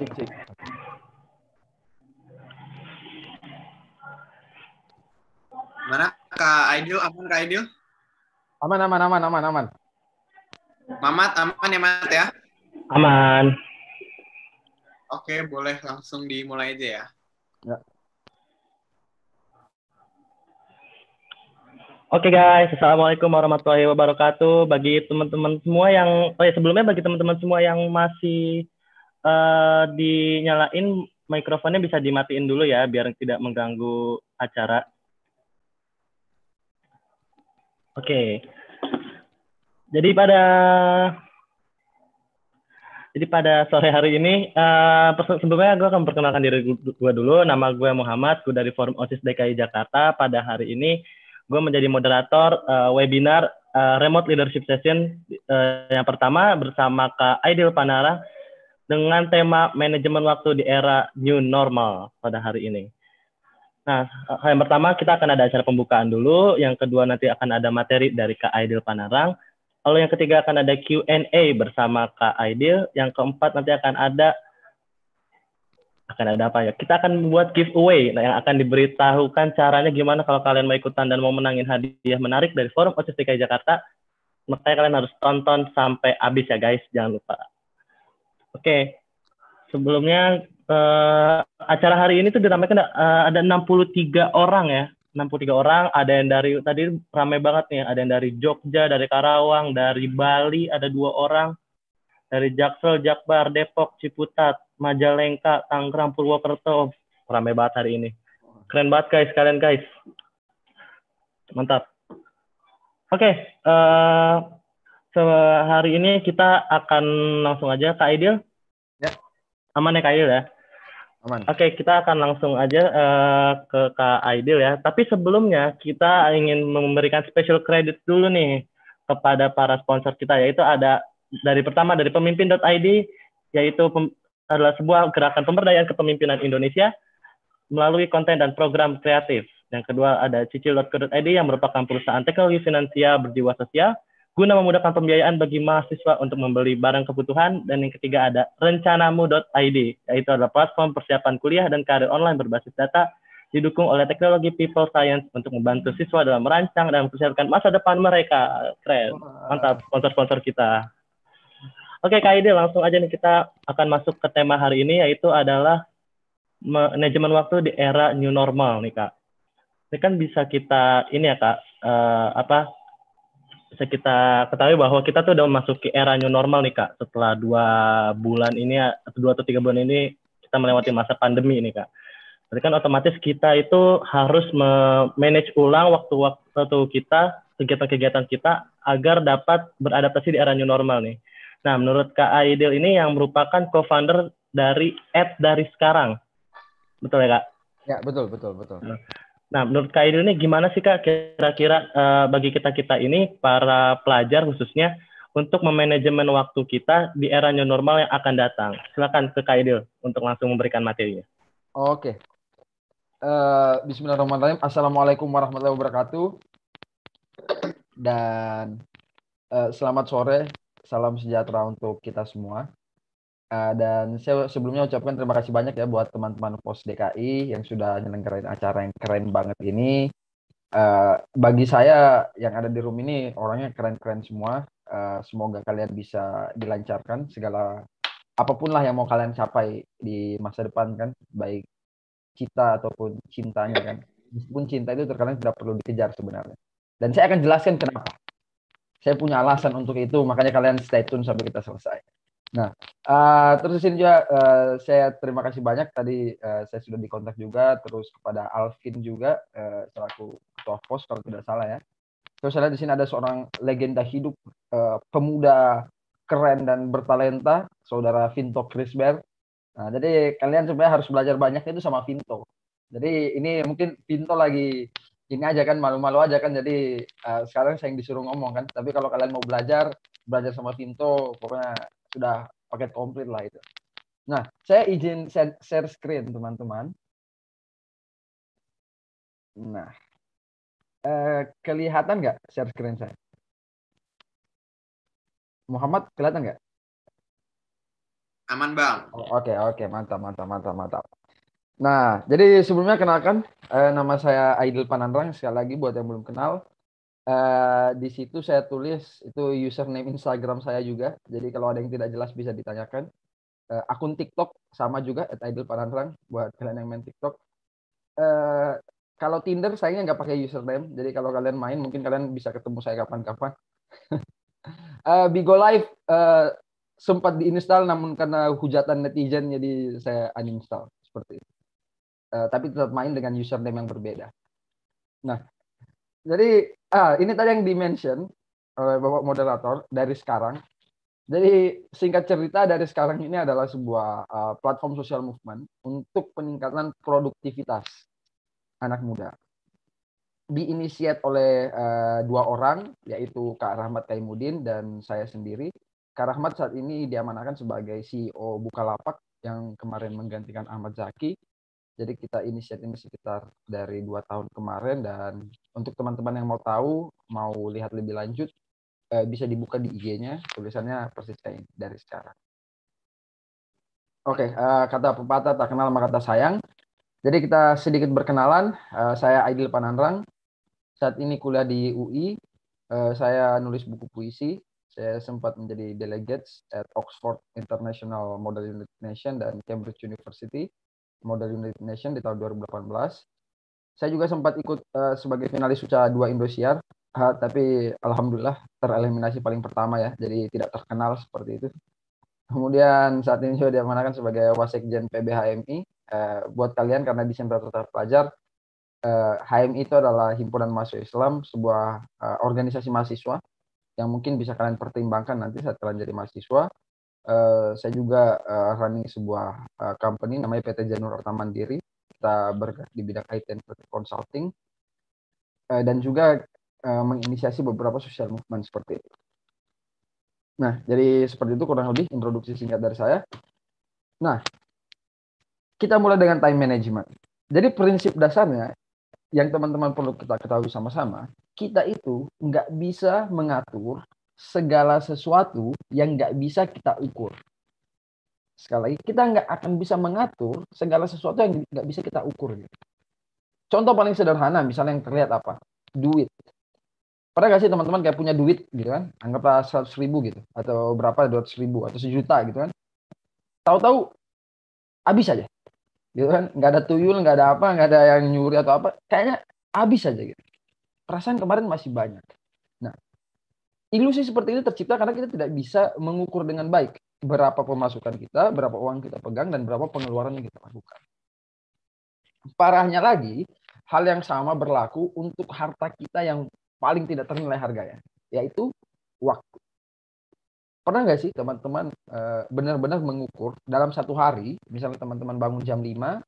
Cek, cek. Mana Kak Aidil? Aman Kak Aidil? Aman, aman, aman, aman, aman. Mamat aman ya Mat ya? Aman. Oke, boleh langsung dimulai aja ya. Ya. Oke guys, assalamualaikum warahmatullahi wabarakatuh. Bagi teman-teman semua yang, sebelumnya bagi teman-teman semua yang masih dinyalain mikrofonnya bisa dimatiin dulu ya, biar tidak mengganggu acara. Oke. Jadi pada sore hari ini, sebelumnya gue akan perkenalkan diri gue dulu. Nama gue Muhammad, gue dari Forum OSIS DKI Jakarta. Pada hari ini, gue menjadi moderator webinar Remote Leadership Session yang pertama bersama Kak Aidil Panara dengan tema manajemen waktu di era New Normal pada hari ini. Nah, yang pertama kita akan ada acara pembukaan dulu. Yang kedua nanti akan ada materi dari Kak Aidil Panarang. Lalu yang ketiga akan ada Q&A bersama Kak Aidil. Yang keempat nanti akan ada apa ya? Kita akan membuat giveaway yang akan diberitahukan caranya gimana kalau kalian mau ikutan dan mau menangin hadiah menarik dari Forum OSIS DKI Jakarta. Makanya kalian harus tonton sampai habis ya guys, jangan lupa. Oke. Sebelumnya acara hari ini tuh diramaikan ada 63 orang ya. 63 orang, ada yang dari, tadi ramai banget nih, ada yang dari Jogja, dari Karawang, dari Bali, ada 2 orang, dari Jaksel, Jakbar, Depok, Ciputat, Majalengka, Tangerang, Purwokerto. Ramai banget hari ini. Keren banget guys, kalian guys. Mantap. Oke, hari ini kita akan langsung aja, Kak Aidil. Ya. Aman ya Kak Aidil ya? Aman. Oke, kita akan langsung aja ke Kak Aidil ya. Tapi sebelumnya kita ingin memberikan special credit dulu nih kepada para sponsor kita, yaitu ada dari pemimpin.id, yaitu adalah sebuah gerakan pemberdayaan kepemimpinan Indonesia melalui konten dan program kreatif. Yang kedua ada cicil.co.id yang merupakan perusahaan teknologi finansial berjiwa sosial guna memudahkan pembiayaan bagi mahasiswa untuk membeli barang kebutuhan. Dan yang ketiga ada rencanamu.id, yaitu adalah platform persiapan kuliah dan karir online berbasis data didukung oleh teknologi people science untuk membantu siswa dalam merancang dan mempersiapkan masa depan mereka. Keren, mantap sponsor-sponsor kita. Oke Kak Aidil, langsung aja nih kita akan masuk ke tema hari ini, yaitu adalah manajemen waktu di era new normal nih Kak. Ini kan bisa kita, ini ya Kak, bisa kita ketahui bahwa kita tuh udah memasuki era new normal nih Kak. Setelah 2 bulan ini, 2 atau 3 bulan ini kita melewati masa pandemi ini Kak. Jadi kan otomatis kita itu harus manage ulang waktu kita, kegiatan-kegiatan kita agar dapat beradaptasi di era new normal nih. Nah, menurut Kak Aidil ini yang merupakan co-founder dari Dari Sekarang. Betul ya Kak? Ya, betul. Nah, menurut Kak Aidil ini gimana sih Kak kira-kira bagi kita ini, para pelajar khususnya, untuk memanajemen waktu kita di era new normal yang akan datang? Silakan ke Kak Aidil untuk langsung memberikan materinya. Oke. Bismillahirrahmanirrahim. Assalamualaikum warahmatullahi wabarakatuh. Dan selamat sore. Salam sejahtera untuk kita semua. Dan saya sebelumnya ucapkan terima kasih banyak ya buat teman-teman POS DKI yang sudah nyelenggarain acara yang keren banget ini. Bagi saya yang ada di room ini orangnya keren-keren semua. Semoga kalian bisa dilancarkan segala apapun lah yang mau kalian capai di masa depan kan, baik cita ataupun cintanya kan. Meskipun cinta itu terkadang tidak perlu dikejar sebenarnya. Dan saya akan jelaskan kenapa. Saya punya alasan untuk itu, makanya kalian stay tune sampai kita selesai. Nah, terus ini juga saya terima kasih banyak tadi saya sudah dikontak juga, terus kepada Alvin juga selaku ketua pos kalau tidak salah ya. Terus saya lihat di sini ada seorang legenda hidup, pemuda keren dan bertalenta, saudara Vinto Crisber. Nah, jadi kalian sebenarnya harus belajar banyak itu sama Vinto. Jadi ini mungkin Vinto lagi ini aja kan, malu-malu aja kan, jadi sekarang saya yang disuruh ngomong kan. Tapi kalau kalian mau belajar sama Vinto, pokoknya sudah paket komplit lah itu. Nah, saya izin share screen teman-teman. Nah, kelihatan nggak share screen saya? Muhammad, kelihatan nggak? Aman, Bang. Oke, oke, mantap, mantap, mantap, mantap. Nah, jadi sebelumnya kenalkan, nama saya Aidil Panandrang. Sekali lagi buat yang belum kenal, di situ saya tulis itu username Instagram saya juga. Jadi kalau ada yang tidak jelas bisa ditanyakan. Akun TikTok sama juga @aidilpanandrang buat kalian yang main TikTok. Eh, Kalau Tinder saya nggak pakai username. Jadi kalau kalian main mungkin kalian bisa ketemu saya kapan-kapan. Bigo Live sempat diinstal namun karena hujatan netizen jadi saya uninstall seperti itu. Tapi tetap main dengan username yang berbeda. Nah, jadi ini tadi yang di-mention oleh Bapak moderator dari sekarang. Jadi singkat cerita dari sekarang ini adalah sebuah platform social movement untuk peningkatan produktivitas anak muda. Diinisiat oleh dua orang, yaitu Kak Rahmat Kaimudin dan saya sendiri. Kak Rahmat saat ini diamanahkan sebagai CEO Bukalapak yang kemarin menggantikan Ahmad Zaki. Jadi kita inisiat ini sekitar dari 2 tahun kemarin, dan untuk teman-teman yang mau tahu, mau lihat lebih lanjut, bisa dibuka di IG-nya, tulisannya persis kayak ini, dari sekarang. Oke, kata pepatah tak kenal maka kata sayang. Jadi kita sedikit berkenalan, saya Aidil Panandrang, saat ini kuliah di UI, saya nulis buku puisi, saya sempat menjadi delegates at Oxford International Model United Nation dan Cambridge University Model United Nation di tahun 2018. Saya juga sempat ikut sebagai finalis UCA 2 Indosiar, tapi alhamdulillah tereliminasi paling pertama ya, jadi tidak terkenal seperti itu. Kemudian saat ini juga diamanahkan sebagai Wasekjen PBHMI. Buat kalian karena di Sentra Pelajar, HMI itu adalah Himpunan Mahasiswa Islam, sebuah organisasi mahasiswa yang mungkin bisa kalian pertimbangkan nanti saat kalian jadi mahasiswa. Saya juga running sebuah company namanya PT Janur Orta Mandiri. Kita bergerak di bidang IT and consulting, dan juga menginisiasi beberapa social movement seperti itu. Nah, jadi seperti itu kurang lebih introduksi singkat dari saya. Nah, kita mulai dengan time management. Jadi prinsip dasarnya yang teman-teman perlu kita ketahui sama-sama, kita itu nggak bisa mengatur segala sesuatu yang nggak bisa kita ukur. Sekali lagi, kita nggak akan bisa mengatur segala sesuatu yang nggak bisa kita ukur. Gitu. Contoh paling sederhana, misalnya yang terlihat apa? Duit. Pernah nggak sih teman-teman kayak punya duit gitu kan? Anggaplah 100.000 gitu, atau berapa, 200.000, atau 1 juta gitu kan? Tahu-tahu habis aja, gitu kan? Nggak ada tuyul, nggak ada apa, nggak ada yang nyuri atau apa, kayaknya habis aja gitu. Perasaan kemarin masih banyak. Nah, ilusi seperti ini tercipta karena kita tidak bisa mengukur dengan baik berapa pemasukan kita, berapa uang kita pegang, dan berapa pengeluaran yang kita lakukan. Parahnya lagi, hal yang sama berlaku untuk harta kita yang paling tidak ternilai harganya, yaitu waktu. Pernah nggak sih teman-teman benar-benar mengukur dalam satu hari, misalnya teman-teman bangun jam 5,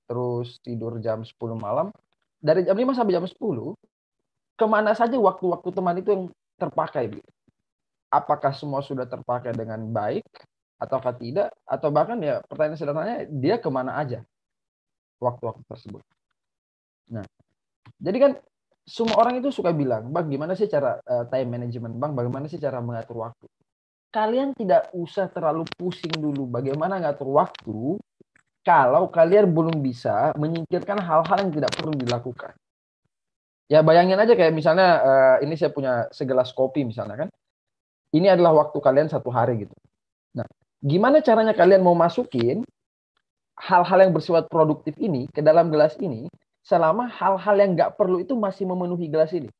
terus tidur jam 10 malam, dari jam 5 sampai jam 10, kemana saja waktu-waktu teman itu yang terpakai? Apakah semua sudah terpakai dengan baik, ataukah tidak? Atau bahkan ya pertanyaan sederhananya, dia kemana aja waktu-waktu tersebut? Nah, jadi kan semua orang itu suka bilang, Bang, gimana sih cara time management, Bang? Bagaimana sih cara mengatur waktu? Kalian tidak usah terlalu pusing dulu bagaimana ngatur waktu kalau kalian belum bisa menyingkirkan hal-hal yang tidak perlu dilakukan. Ya bayangin aja kayak misalnya ini saya punya segelas kopi misalnya kan. Ini adalah waktu kalian satu hari gitu. Nah, gimana caranya kalian mau masukin hal-hal yang bersifat produktif ini ke dalam gelas ini selama hal-hal yang nggak perlu itu masih memenuhi gelas ini?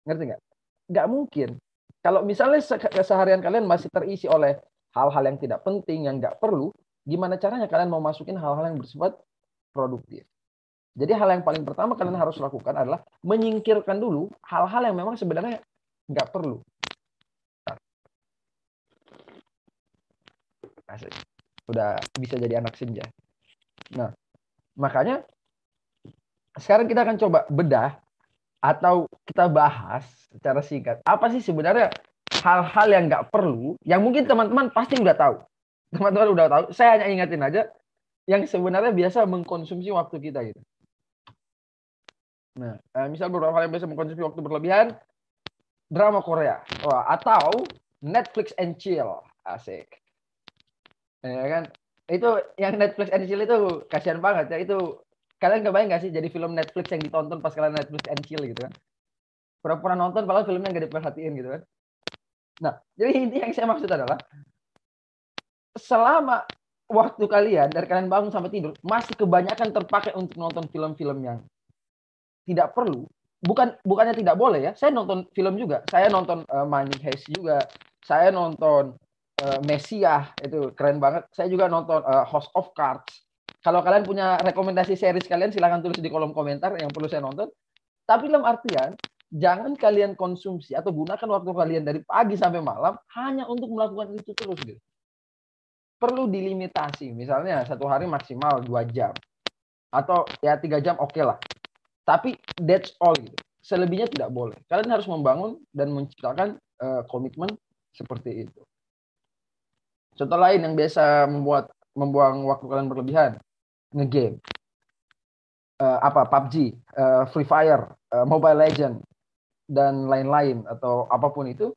Ngerti nggak? Nggak mungkin. Kalau misalnya keseharian kalian masih terisi oleh hal-hal yang tidak penting, yang nggak perlu, gimana caranya kalian mau masukin hal-hal yang bersifat produktif? Jadi hal yang paling pertama kalian harus lakukan adalah menyingkirkan dulu hal-hal yang memang sebenarnya nggak perlu. Asik. Udah bisa jadi anak senja. Nah, makanya sekarang kita akan coba bedah atau kita bahas secara singkat. Apa sih sebenarnya hal-hal yang nggak perlu, yang mungkin teman-teman pasti udah tahu. Teman-teman udah tahu, saya hanya ingatin aja yang sebenarnya biasa mengkonsumsi waktu kita gitu. Nah, misal beberapa hal yang biasa mengkonsumsi waktu berlebihan, drama Korea, atau Netflix and chill, asik. Ya kan? Itu yang Netflix and chill itu kasihan banget ya. Itu kalian kebayang nggak sih jadi film Netflix yang ditonton pas kalian Netflix and chill gitu kan? Pura-pura nonton padahal filmnya nggak diperhatiin gitu kan? Nah, jadi inti yang saya maksud adalah selama waktu kalian dari kalian bangun sampai tidur masih kebanyakan terpakai untuk nonton film-film yang tidak perlu. Bukannya tidak boleh ya. Saya nonton film juga. Saya nonton Money Heist juga. Saya nonton Messiah itu keren banget. Saya juga nonton House of Cards. Kalau kalian punya rekomendasi series kalian silahkan tulis di kolom komentar yang perlu saya nonton. Tapi dalam artian jangan kalian konsumsi atau gunakan waktu kalian dari pagi sampai malam hanya untuk melakukan itu terus gitu. Perlu dilimitasi. Misalnya satu hari maksimal 2 jam. Atau ya 3 jam oke lah. Tapi that's all gitu. Selebihnya tidak boleh. Kalian harus membangun dan menciptakan komitmen seperti itu. Contoh lain yang biasa membuang waktu kalian berlebihan, ngegame, PUBG, Free Fire, Mobile Legend dan lain-lain atau apapun itu,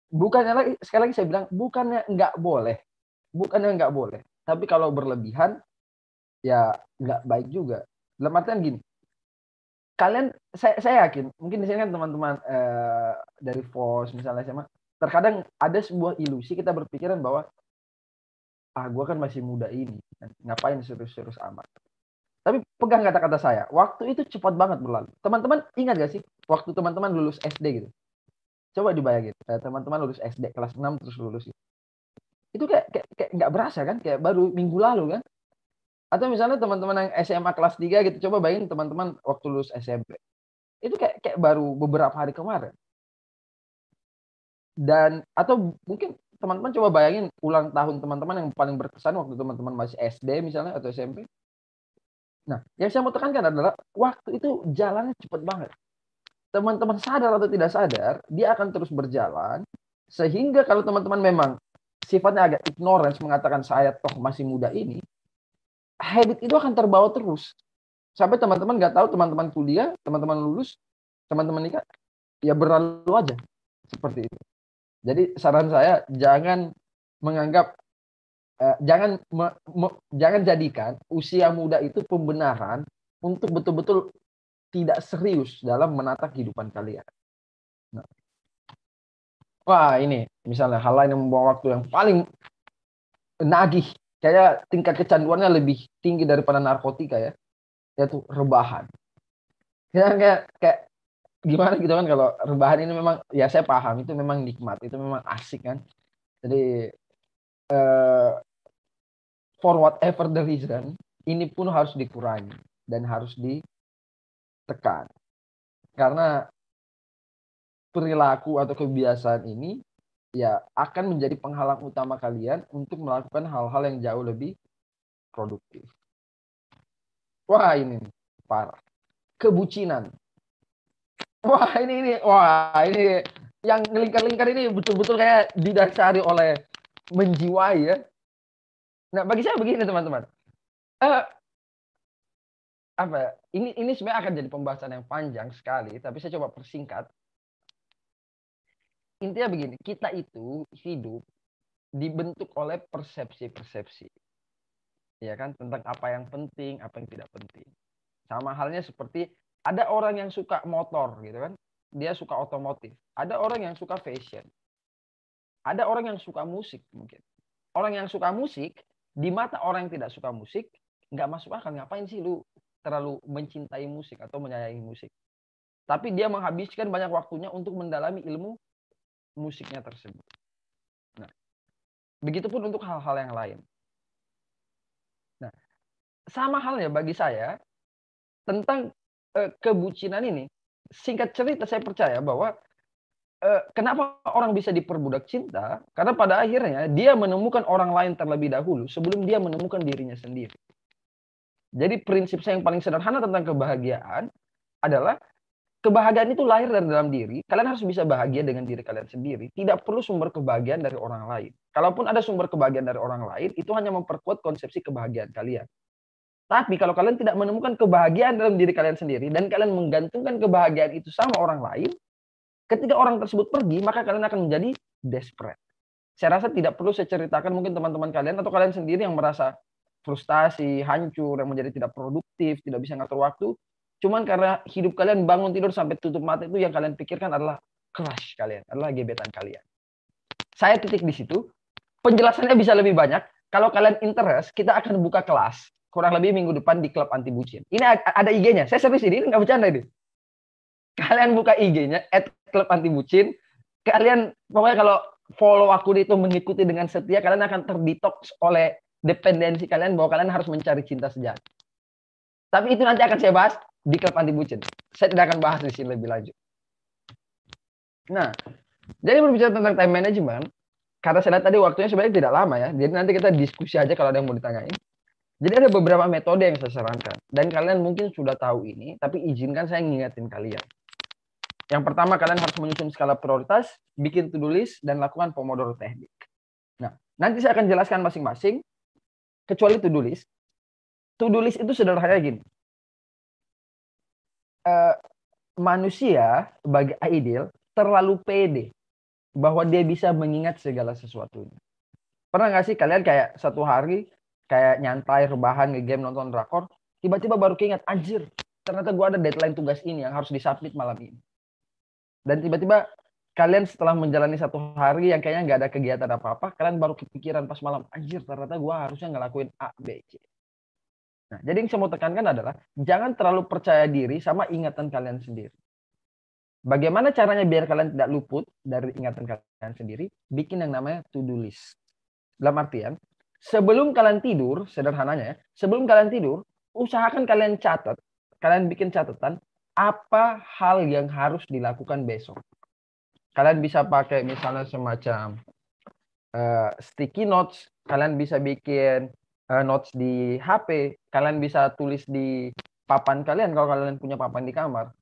bukannya lagi sekali lagi saya bilang bukannya nggak boleh, tapi kalau berlebihan ya nggak baik juga. Dalam artian gini. Kalian, saya yakin, mungkin di sini kan teman-teman dari FOS misalnya sama, terkadang ada sebuah ilusi kita berpikiran bahwa gue kan masih muda ini, ngapain serius-serius amat. Tapi pegang kata-kata saya, waktu itu cepat banget berlalu. Teman-teman ingat gak sih waktu teman-teman lulus SD gitu? Coba dibayangin, teman-teman lulus SD kelas 6 terus lulus gitu. Itu kayak nggak berasa kan, kayak baru minggu lalu kan? Atau misalnya teman-teman yang SMA kelas 3 gitu, coba bayangin teman-teman waktu lulus SMP. Itu kayak baru beberapa hari kemarin. Dan atau mungkin teman-teman coba bayangin ulang tahun teman-teman yang paling berkesan waktu teman-teman masih SD misalnya atau SMP. Nah, yang saya mau tekankan adalah waktu itu jalannya cepat banget. Teman-teman sadar atau tidak sadar, dia akan terus berjalan sehingga kalau teman-teman memang sifatnya agak ignorance mengatakan saya toh masih muda ini, habit itu akan terbawa terus. Sampai teman-teman nggak tahu teman-teman kuliah, teman-teman lulus, teman-teman nikah, ya berlalu aja. Seperti itu. Jadi saran saya jangan menganggap, jangan jadikan usia muda itu pembenaran untuk betul-betul tidak serius dalam menata kehidupan kalian. Nah. Wah ini misalnya hal lain yang membawa waktu yang paling nagih. Kayak tingkat kecanduannya lebih tinggi daripada narkotika ya. Yaitu rebahan. Kayak gimana gitu kan kalau rebahan ini memang ya saya paham itu memang nikmat, itu memang asik kan. Jadi for whatever the reason ini pun harus dikurangi dan harus ditekan. Karena perilaku atau kebiasaan ini ya akan menjadi penghalang utama kalian untuk melakukan hal-hal yang jauh lebih produktif. Wah ini parah. Kebucinan. Wah ini yang ngelingkar-lingkar ini betul-betul kayak didasari oleh menjiwai ya. Nah bagi saya begini teman-teman. Ini sebenarnya akan jadi pembahasan yang panjang sekali, tapi saya coba persingkat. Intinya begini, kita itu hidup dibentuk oleh persepsi-persepsi. Ya kan, tentang apa yang penting, apa yang tidak penting. Sama halnya seperti ada orang yang suka motor gitu kan, dia suka otomotif. Ada orang yang suka fashion. Ada orang yang suka musik mungkin. Orang yang suka musik, di mata orang yang tidak suka musik, nggak masuk akal. Ngapain sih lu terlalu mencintai musik atau menyayangi musik? Tapi dia menghabiskan banyak waktunya untuk mendalami ilmu musiknya tersebut. Nah, begitupun untuk hal-hal yang lain. Nah, sama halnya bagi saya tentang kebucinan ini. Singkat cerita saya percaya bahwa kenapa orang bisa diperbudak cinta? Karena pada akhirnya dia menemukan orang lain terlebih dahulu sebelum dia menemukan dirinya sendiri. Jadi prinsip saya yang paling sederhana tentang kebahagiaan adalah kebahagiaan itu lahir dari dalam diri. Kalian harus bisa bahagia dengan diri kalian sendiri. Tidak perlu sumber kebahagiaan dari orang lain. Kalaupun ada sumber kebahagiaan dari orang lain, itu hanya memperkuat konsepsi kebahagiaan kalian. Tapi kalau kalian tidak menemukan kebahagiaan dalam diri kalian sendiri dan kalian menggantungkan kebahagiaan itu sama orang lain, ketika orang tersebut pergi, maka kalian akan menjadi desperate. Saya rasa tidak perlu saya ceritakan, mungkin teman-teman kalian atau kalian sendiri yang merasa frustasi, hancur, yang menjadi tidak produktif, tidak bisa ngatur waktu, cuman karena hidup kalian bangun tidur sampai tutup mata itu yang kalian pikirkan adalah crush kalian, adalah gebetan kalian. Saya titik di situ. Penjelasannya bisa lebih banyak. Kalau kalian interest, kita akan buka kelas kurang lebih minggu depan di klub anti bucin. Ini ada IG-nya. Saya serius ini nggak bercanda ini. Kalian buka IG-nya @klub anti bucin. Kalian pokoknya kalau follow akun itu mengikuti dengan setia, kalian akan terdetox oleh dependensi kalian bahwa kalian harus mencari cinta sejati. Tapi itu nanti akan saya bahas di klub anti bucin. Saya tidak akan bahas di sini lebih lanjut. Nah, jadi berbicara tentang time management, karena saya lihat tadi waktunya sebenarnya tidak lama ya. Jadi nanti kita diskusi aja kalau ada yang mau ditanyain. Jadi ada beberapa metode yang saya sarankan. Dan kalian mungkin sudah tahu ini, tapi izinkan saya ngingetin kalian. Yang pertama, kalian harus menyusun skala prioritas, bikin to-do list, dan lakukan Pomodoro Technique. Nah, nanti saya akan jelaskan masing-masing, kecuali to-do list. To-do list itu sederhana gini. Manusia, bagi ideal, terlalu pede bahwa dia bisa mengingat segala sesuatunya. Pernah nggak sih kalian kayak satu hari, kayak nyantai, rebahan, nge-game, nonton drakor, tiba-tiba baru keinget, anjir, ternyata gue ada deadline tugas ini yang harus disubmit malam ini. Dan tiba-tiba kalian setelah menjalani satu hari yang kayaknya nggak ada kegiatan apa-apa, kalian baru kepikiran pas malam, anjir ternyata gue harusnya ngelakuin A, B, C. Nah, jadi yang saya mau tekankan adalah, jangan terlalu percaya diri sama ingatan kalian sendiri. Bagaimana caranya biar kalian tidak luput dari ingatan kalian sendiri? Bikin yang namanya to-do list. Dalam artian, sebelum kalian tidur, sederhananya, sebelum kalian tidur, usahakan kalian catat, kalian bikin catatan, apa hal yang harus dilakukan besok. Kalian bisa pakai misalnya semacam sticky notes, kalian bisa bikin notes di HP, kalian bisa tulis di papan kalian kalau kalian punya papan di kamar.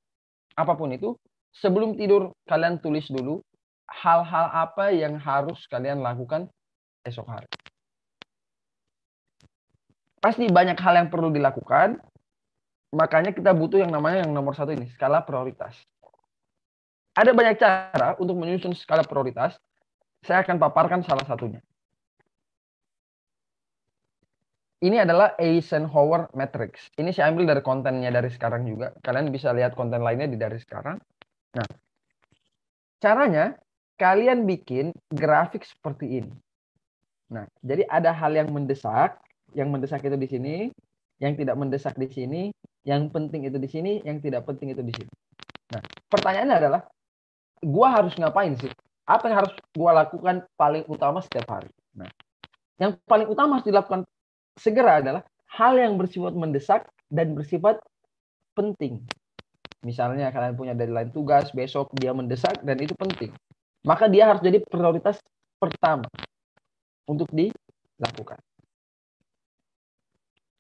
Apapun itu, sebelum tidur kalian tulis dulu hal-hal apa yang harus kalian lakukan esok hari. Pasti banyak hal yang perlu dilakukan, makanya kita butuh yang namanya yang nomor 1 ini, skala prioritas. Ada banyak cara untuk menyusun skala prioritas. Saya akan paparkan salah satunya. Ini adalah Eisenhower Matrix. Ini saya ambil dari kontennya dari sekarang juga. Kalian bisa lihat konten lainnya di dari sekarang. Nah, caranya kalian bikin grafik seperti ini. Nah, jadi ada hal yang mendesak itu di sini, yang tidak mendesak di sini, yang penting itu di sini, yang tidak penting itu di sini. Nah, pertanyaannya adalah, gua harus ngapain sih? Apa yang harus gua lakukan paling utama setiap hari? Nah, yang paling utama harus dilakukan segera adalah hal yang bersifat mendesak dan bersifat penting. Misalnya kalian punya deadline tugas besok, dia mendesak dan itu penting. Maka dia harus jadi prioritas pertama untuk dilakukan.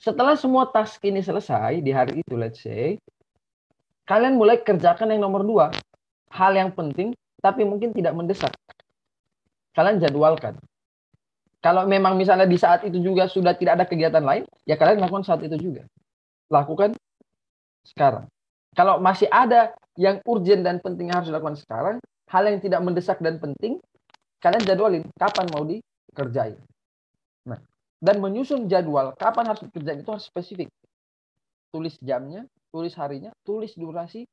Setelah semua task ini selesai di hari itu, let's say, kalian mulai kerjakan yang nomor 2. Hal yang penting, tapi mungkin tidak mendesak. Kalian jadwalkan. Kalau memang misalnya di saat itu juga sudah tidak ada kegiatan lain, ya kalian lakukan saat itu juga. Lakukan sekarang. Kalau masih ada yang urgent dan penting yang harus dilakukan sekarang, hal yang tidak mendesak dan penting, kalian jadwalin kapan mau dikerjain. Nah, dan menyusun jadwal kapan harus dikerjain itu harus spesifik. Tulis jamnya, tulis harinya, tulis durasi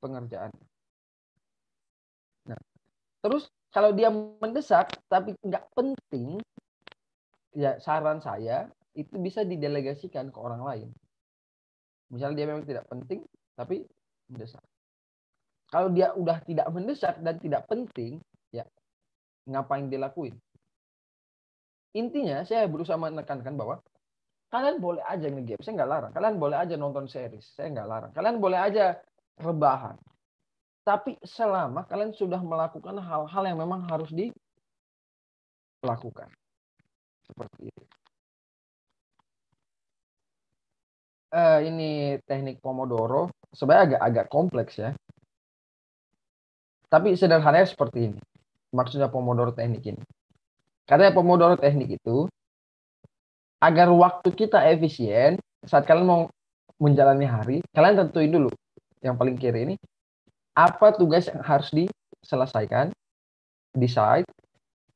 pengerjaan. Nah, terus kalau dia mendesak tapi nggak penting, ya saran saya itu bisa didelegasikan ke orang lain. Misalnya dia memang tidak penting tapi mendesak. Kalau dia udah tidak mendesak dan tidak penting, ya ngapain dilakuin? Intinya saya berusaha menekankan bahwa kalian boleh aja nge-game, saya nggak larang. Kalian boleh aja nonton series, saya nggak larang. Kalian boleh aja rebahan. Tapi selama kalian sudah melakukan hal-hal yang memang harus dilakukan. Seperti itu. Ini teknik Pomodoro. Sebenarnya agak kompleks ya. Tapi sederhananya seperti ini. Maksudnya Pomodoro teknik ini. Karena Pomodoro teknik itu agar waktu kita efisien, saat kalian mau menjalani hari, kalian tentuin dulu yang paling kiri ini, apa tugas yang harus diselesaikan, decide,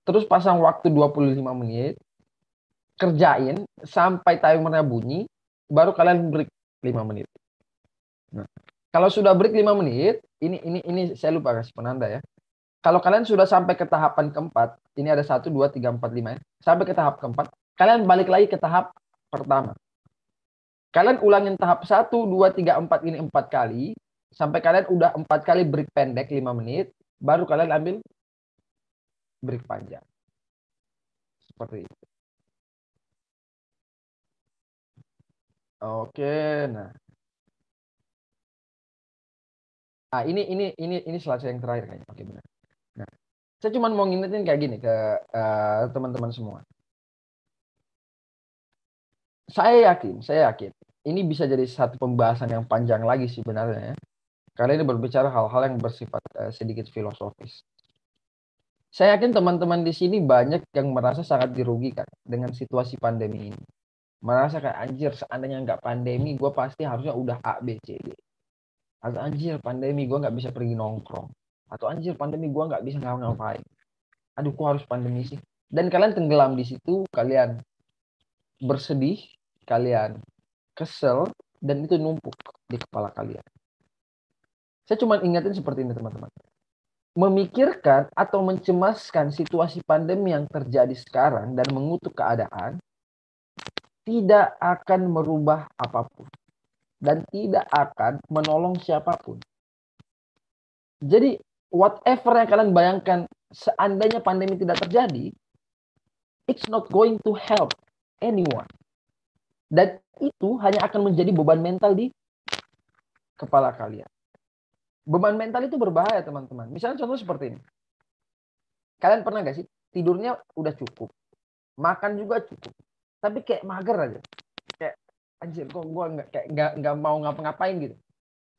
terus pasang waktu 25 menit, kerjain sampai timernya bunyi, baru kalian break 5 menit. Nah, kalau sudah break 5 menit, ini saya lupa kasih penanda ya. Kalau kalian sudah sampai ke tahapan keempat, ini ada 1, 2, 3, 4, 5 ya. Sampai ke tahap keempat, kalian balik lagi ke tahap pertama. Kalian ulangin tahap 1, 2, 3, 4 ini 4 kali. Sampai kalian udah 4 kali break pendek 5 menit. Baru kalian ambil break panjang. Seperti itu. Oke, nah. Ah, ini slide yang terakhir kayaknya. Oke, benar. Nah, saya cuma mau ngingetin kayak gini ke teman-teman semua. Saya yakin ini bisa jadi satu pembahasan yang panjang lagi sebenarnya ya. Karena ini berbicara hal-hal yang bersifat sedikit filosofis. Saya yakin teman-teman di sini banyak yang merasa sangat dirugikan dengan situasi pandemi ini. Merasa kayak anjir, seandainya nggak pandemi, gue pasti harusnya udah A, B, C, D. Atau anjir, pandemi gue nggak bisa pergi nongkrong. Atau anjir, pandemi gue nggak bisa ngapa-ngapain. Aduh, kok harus pandemi sih? Dan kalian tenggelam di situ, kalian bersedih, kalian kesel, dan itu numpuk di kepala kalian. Saya cuma ingatin seperti ini teman-teman. Memikirkan atau mencemaskan situasi pandemi yang terjadi sekarang dan mengutuk keadaan tidak akan merubah apapun dan tidak akan menolong siapapun. Jadi whatever yang kalian bayangkan seandainya pandemi tidak terjadi, it's not going to help anyone. Dan itu hanya akan menjadi beban mental di kepala kalian. Beban mental itu berbahaya teman-teman. Misalnya contoh seperti ini. Kalian pernah gak sih tidurnya udah cukup, makan juga cukup, tapi kayak mager aja, kayak anjir kok gue nggak mau ngapa-ngapain gitu,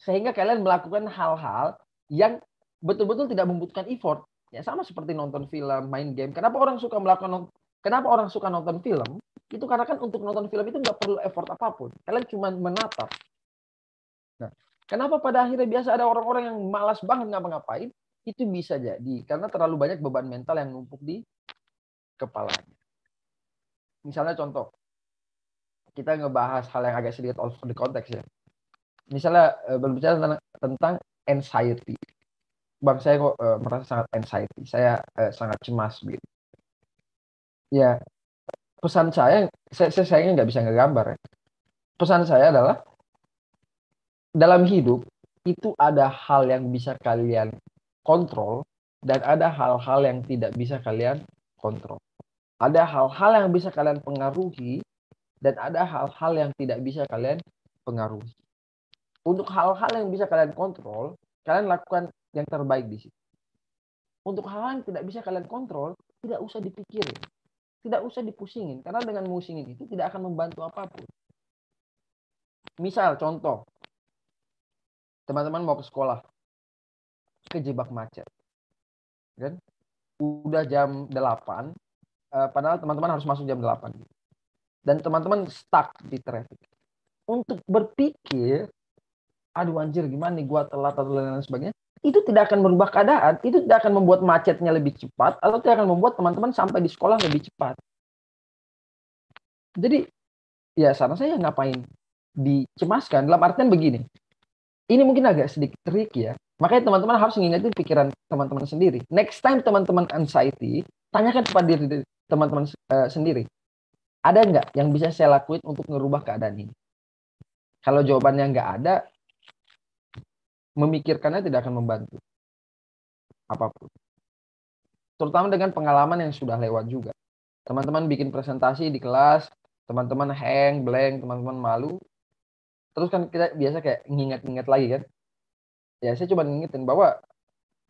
sehingga kalian melakukan hal-hal yang betul-betul tidak membutuhkan effort. Ya sama seperti nonton film, main game. Kenapa orang suka nonton film? Itu karena kan untuk nonton film itu nggak perlu effort apapun. Kalian cuma menatap. Nah, kenapa pada akhirnya biasa ada orang-orang yang malas banget ngapa-ngapain? Itu bisa jadi karena terlalu banyak beban mental yang numpuk di kepalanya. Misalnya contoh, kita ngebahas hal yang agak sedikit out of the context ya. Misalnya berbicara tentang anxiety. Bang, saya kok merasa sangat anxiety. Saya sangat cemas gitu. Ya, pesan saya nggak bisa ngegambar ya. Pesan saya adalah dalam hidup itu ada hal yang bisa kalian kontrol dan ada hal-hal yang tidak bisa kalian kontrol. Ada hal-hal yang bisa kalian pengaruhi dan ada hal-hal yang tidak bisa kalian pengaruhi. Untuk hal-hal yang bisa kalian kontrol, kalian lakukan yang terbaik di situ. Untuk hal yang tidak bisa kalian kontrol, tidak usah dipikirin. Tidak usah dipusingin. Karena dengan musingin itu tidak akan membantu apapun. Misal, contoh. Teman-teman mau ke sekolah. Kejebak macet. Kan? Udah jam 8. Padahal teman-teman harus masuk jam 8. Dan teman-teman stuck di traffic. Untuk berpikir, aduh anjir gimana nih gue telat atau lain sebagainya, itu tidak akan merubah keadaan, itu tidak akan membuat macetnya lebih cepat, atau tidak akan membuat teman-teman sampai di sekolah lebih cepat. Jadi, ya saran saya ngapain dicemaskan, dalam artian begini, ini mungkin agak sedikit tricky ya, makanya teman-teman harus mengingatkan pikiran teman-teman sendiri. Next time teman-teman anxiety, tanyakan kepada diri teman-teman sendiri, ada nggak yang bisa saya lakuin untuk merubah keadaan ini? Kalau jawabannya nggak ada, memikirkannya tidak akan membantu apapun. Terutama dengan pengalaman yang sudah lewat juga. Teman-teman bikin presentasi di kelas, teman-teman hang, blank, teman-teman malu. Terus kan kita biasa kayak nginget-nginget lagi kan. Ya saya cuma ngingetin bahwa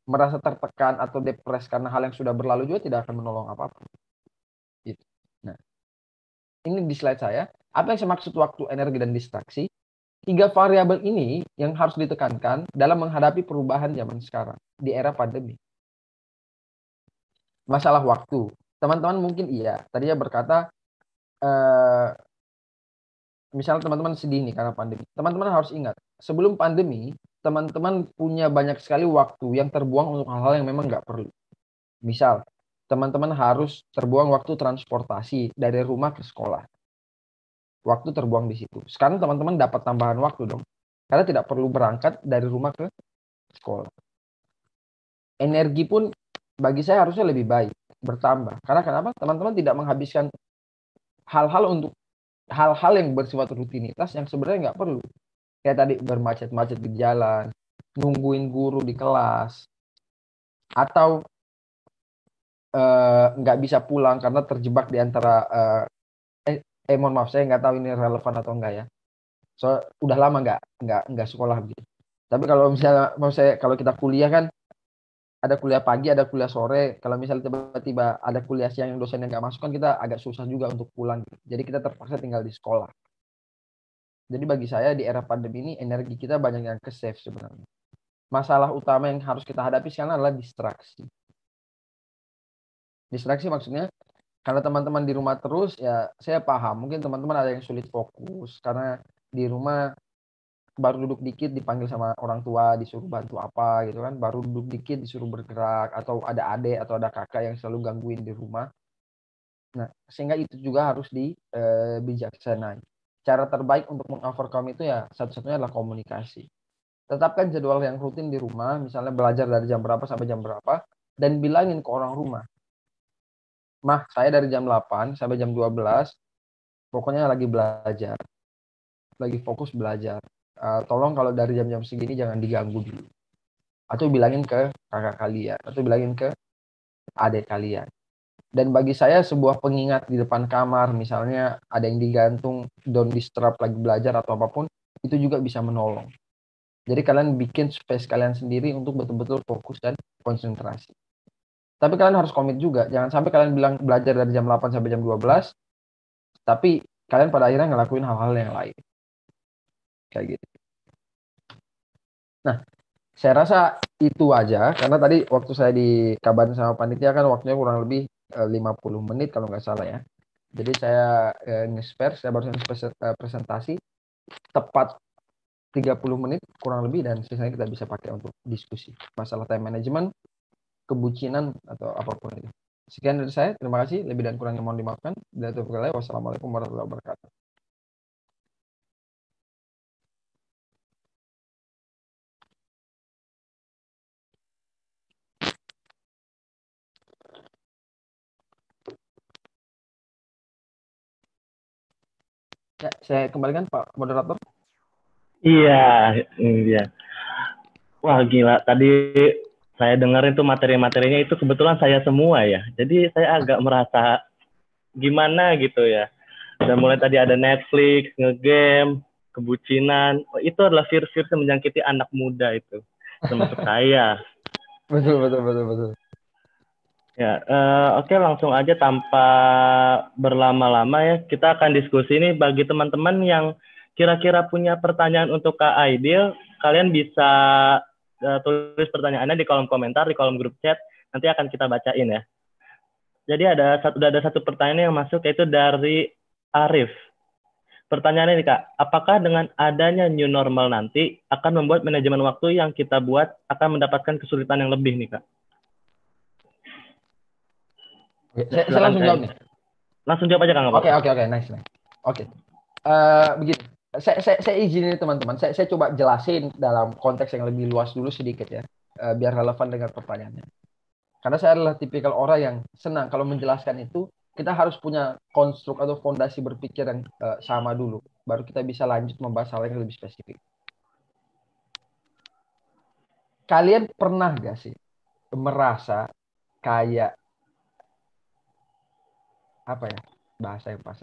merasa tertekan atau depres karena hal yang sudah berlalu juga tidak akan menolong apapun. Gitu. Nah, ini di slide saya. Apa yang saya maksud waktu, energi, dan distraksi? 3 variabel ini yang harus ditekankan dalam menghadapi perubahan zaman sekarang di era pandemi. Masalah waktu. Teman-teman mungkin iya. Tadinya berkata, misalnya teman-teman sedih nih karena pandemi. Teman-teman harus ingat, sebelum pandemi, teman-teman punya banyak sekali waktu yang terbuang untuk hal-hal yang memang nggak perlu. Misal, teman-teman harus terbuang waktu transportasi dari rumah ke sekolah. Waktu terbuang di situ. Sekarang teman-teman dapat tambahan waktu dong. Karena tidak perlu berangkat dari rumah ke sekolah. Energi pun bagi saya harusnya lebih baik, bertambah. Karena kenapa? Teman-teman tidak menghabiskan hal-hal yang bersifat rutinitas yang sebenarnya nggak perlu. Kayak tadi bermacet-macet di jalan, nungguin guru di kelas, atau nggak bisa pulang karena terjebak di antara mohon maaf, saya nggak tahu ini relevan atau enggak ya. So udah lama nggak sekolah gitu. Tapi kalau misalnya kalau kita kuliah kan ada kuliah pagi, ada kuliah sore. Kalau misalnya tiba-tiba ada kuliah siang yang dosennya nggak masuk kan kita agak susah juga untuk pulang gitu. Jadi kita terpaksa tinggal di sekolah. Jadi bagi saya di era pandemi ini energi kita banyak yang ke-save sebenarnya. Masalah utama yang harus kita hadapi sekarang adalah distraksi. Distraksi maksudnya karena teman-teman di rumah terus, ya saya paham. Mungkin teman-teman ada yang sulit fokus karena di rumah baru duduk dikit dipanggil sama orang tua disuruh bantu apa gitu kan. Baru duduk dikit disuruh bergerak atau ada adik atau ada kakak yang selalu gangguin di rumah. Nah, sehingga itu juga harus dibijaksanai. Cara terbaik untuk mengovercome itu ya satu-satunya adalah komunikasi. Tetapkan jadwal yang rutin di rumah, misalnya belajar dari jam berapa sampai jam berapa, dan bilangin ke orang rumah. Mah, saya dari jam 8 sampai jam 12, pokoknya lagi belajar. Lagi fokus belajar. Tolong kalau dari jam-jam segini jangan diganggu dulu. Atau bilangin ke kakak kalian. Atau bilangin ke adik kalian. Dan bagi saya sebuah pengingat di depan kamar, misalnya ada yang digantung, don't disturb lagi belajar atau apapun, itu juga bisa menolong. Jadi kalian bikin space kalian sendiri untuk betul-betul fokus dan konsentrasi. Tapi kalian harus komit juga. Jangan sampai kalian bilang belajar dari jam 8 sampai jam 12, tapi kalian pada akhirnya ngelakuin hal-hal yang lain. Kayak gitu. Nah, saya rasa itu aja. Karena tadi waktu saya dikabarin sama panitia kan waktunya kurang lebih 50 menit kalau nggak salah ya. Jadi saya nge-spare, saya baru presentasi tepat 30 menit kurang lebih dan sisanya kita bisa pakai untuk diskusi masalah time management, kebucinan atau apapun itu. Sekian dari saya, terima kasih. Lebih dan kurangnya mohon dimaafkan. Wassalamualaikum warahmatullahi wabarakatuh. Ya, saya kembalikan Pak Moderator. Iya, ini dia. Wah gila, tadi saya dengerin tuh materi-materinya itu kebetulan saya semua ya. Jadi saya agak merasa gimana gitu ya. Dan mulai tadi ada Netflix, ngegame, kebucinan. Oh, itu adalah virus-virus yang menjangkiti anak muda itu. Termasuk saya. Betul. Ya, oke langsung aja tanpa berlama-lama ya. Kita akan diskusi ini bagi teman-teman yang kira-kira punya pertanyaan untuk Kak Aidil, kalian bisa tulis pertanyaannya di kolom komentar, di kolom grup chat. Nanti akan kita bacain ya. Jadi udah ada satu pertanyaan yang masuk yaitu dari Arif. Pertanyaannya nih Kak, apakah dengan adanya new normal nanti akan membuat manajemen waktu yang kita buat akan mendapatkan kesulitan yang lebih nih Kak? Saya langsung jawab nih. Langsung jawab aja Kang. Oke, nice. Oke. Begini, saya izinin teman-teman, saya coba jelasin dalam konteks yang lebih luas dulu sedikit ya, biar relevan dengan pertanyaannya. Karena saya adalah tipikal orang yang senang kalau menjelaskan itu, kita harus punya konstruk atau fondasi berpikir yang sama dulu, baru kita bisa lanjut membahas hal yang lebih spesifik. Kalian pernah gak sih merasa kayak apa ya bahasa yang pas?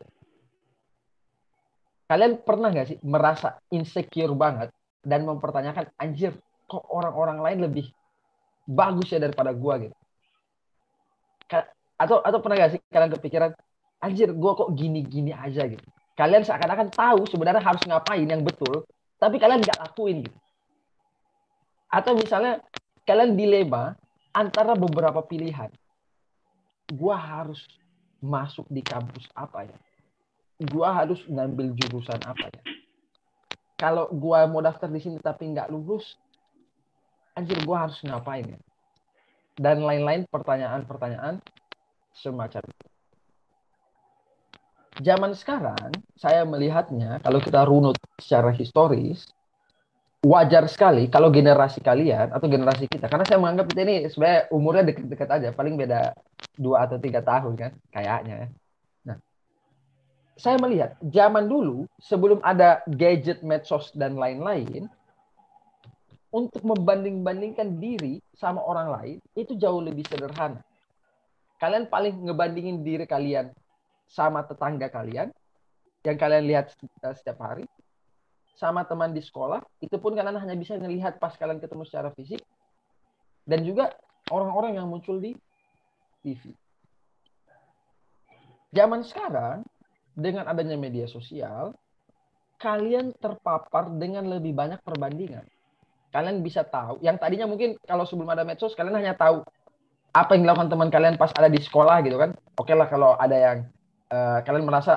Kalian pernah gak sih merasa insecure banget dan mempertanyakan, anjir, kok orang-orang lain lebih bagus ya daripada gua gitu? Atau pernah gak sih kalian kepikiran, anjir, gua kok gini-gini aja gitu? Kalian seakan-akan tahu sebenarnya harus ngapain yang betul, tapi kalian nggak lakuin gitu. Atau misalnya kalian dilema antara beberapa pilihan. Gua harus masuk di kampus apa ya? Gua harus ngambil jurusan apa ya? Kalau gua mau daftar di sini tapi nggak lulus, anjir gua harus ngapain ya? Dan lain-lain pertanyaan-pertanyaan semacam itu. Zaman sekarang, saya melihatnya, kalau kita runut secara historis, wajar sekali kalau generasi kalian atau generasi kita, karena saya menganggap kita ini sebenarnya umurnya dekat-dekat aja, paling beda 2 atau 3 tahun kan, kayaknya. Nah, saya melihat zaman dulu, sebelum ada gadget, medsos, dan lain-lain, untuk membanding-bandingkan diri sama orang lain, itu jauh lebih sederhana. Kalian paling ngebandingin diri kalian sama tetangga kalian, yang kalian lihat setiap hari, sama teman di sekolah, itu pun kalian hanya bisa melihat pas kalian ketemu secara fisik, dan juga orang-orang yang muncul di TV. Zaman sekarang, dengan adanya media sosial, kalian terpapar dengan lebih banyak perbandingan. Kalian bisa tahu, yang tadinya mungkin kalau sebelum ada medsos, kalian hanya tahu apa yang dilakukan teman kalian pas ada di sekolah gitu kan. Oke lah kalau ada yang kalian merasa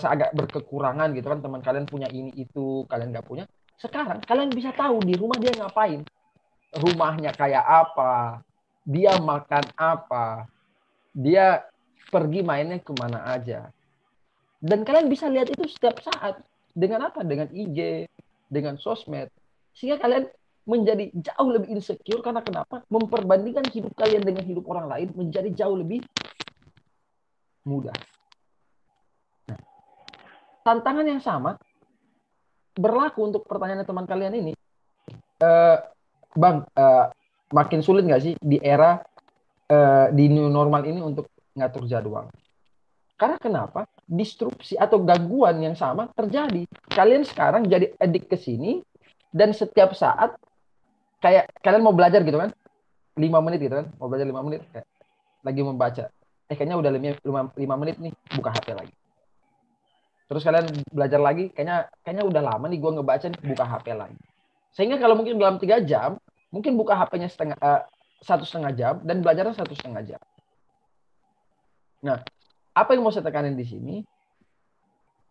agak berkekurangan gitu kan, teman kalian punya ini itu kalian nggak punya. Sekarang kalian bisa tahu di rumah dia ngapain, rumahnya kayak apa, dia makan apa, dia pergi mainnya kemana aja, dan kalian bisa lihat itu setiap saat. Dengan apa? Dengan IG, dengan sosmed, sehingga kalian menjadi jauh lebih insecure. Karena kenapa? Memperbandingkan hidup kalian dengan hidup orang lain menjadi jauh lebih mudah. Tantangan yang sama berlaku untuk pertanyaan teman kalian ini. Bang, makin sulit nggak sih di era di new normal ini untuk ngatur jadwal? Karena kenapa? Disrupsi atau gangguan yang sama terjadi. Kalian sekarang jadi addict ke sini, dan setiap saat kayak kalian mau belajar gitu kan, 5 menit gitu kan, mau belajar 5 menit, kayak lagi membaca. Kayaknya udah 5 menit nih, buka HP lagi. Terus kalian belajar lagi, kayaknya udah lama nih gue ngebaca nih, buka HP lagi. Sehingga kalau mungkin dalam 3 jam, mungkin buka HP-nya 1,5 jam, dan belajarnya 1,5 jam. Nah, apa yang mau saya tekanin di sini?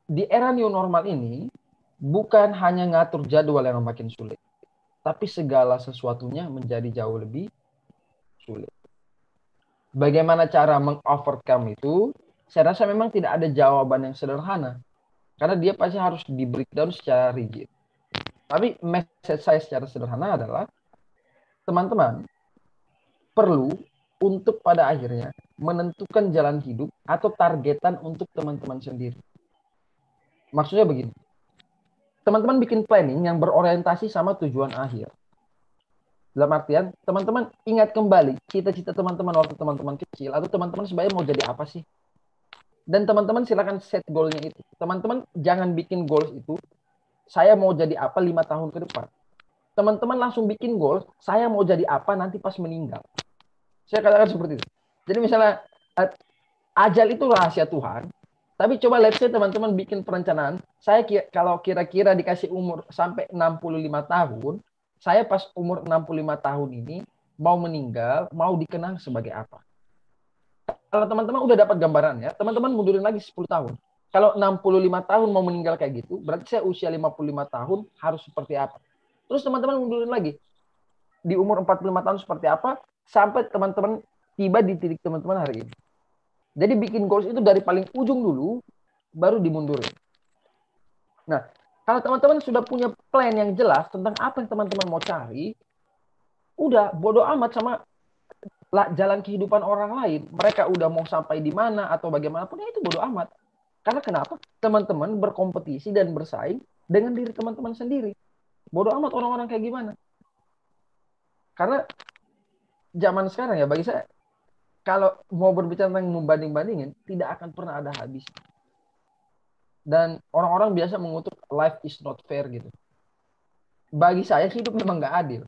Di era new normal ini, bukan hanya ngatur jadwal yang makin sulit, tapi segala sesuatunya menjadi jauh lebih sulit. Bagaimana cara meng-overcome itu? Saya rasa memang tidak ada jawaban yang sederhana, karena dia pasti harus di breakdown secara rigid. Tapi message saya secara sederhana adalah, teman-teman perlu untuk pada akhirnya menentukan jalan hidup atau targetan untuk teman-teman sendiri. Maksudnya begini, teman-teman bikin planning yang berorientasi sama tujuan akhir. Dalam artian, teman-teman ingat kembali cita-cita teman-teman waktu teman-teman kecil, atau teman-teman sebenarnya mau jadi apa sih? Dan teman-teman silakan set goalnya itu. Teman-teman jangan bikin goals itu, saya mau jadi apa 5 tahun ke depan. Teman-teman langsung bikin goals, saya mau jadi apa nanti pas meninggal. Saya katakan seperti itu. Jadi misalnya, ajal itu rahasia Tuhan, tapi coba let's say teman-teman bikin perencanaan, saya kalau kira-kira dikasih umur sampai 65 tahun, saya pas umur 65 tahun ini mau meninggal, mau dikenang sebagai apa? Kalau teman-teman udah dapat gambarannya, teman-teman mundurin lagi 10 tahun. Kalau 65 tahun mau meninggal kayak gitu, berarti saya usia 55 tahun harus seperti apa? Terus teman-teman mundurin lagi. Di umur 45 tahun seperti apa, sampai teman-teman tiba di titik teman-teman hari ini. Jadi bikin goals itu dari paling ujung dulu, baru dimundurin. Nah, kalau teman-teman sudah punya plan yang jelas tentang apa yang teman-teman mau cari, udah bodo amat sama jalan kehidupan orang lain. Mereka udah mau sampai di mana atau bagaimanapun, itu bodo amat. Karena kenapa? Teman-teman berkompetisi dan bersaing dengan diri teman-teman sendiri. Bodo amat orang-orang kayak gimana. Karena zaman sekarang ya, bagi saya, kalau mau berbicara tentang membanding-bandingin, tidak akan pernah ada habis. Dan orang-orang biasa mengutuk life is not fair gitu. Bagi saya, hidup memang nggak adil.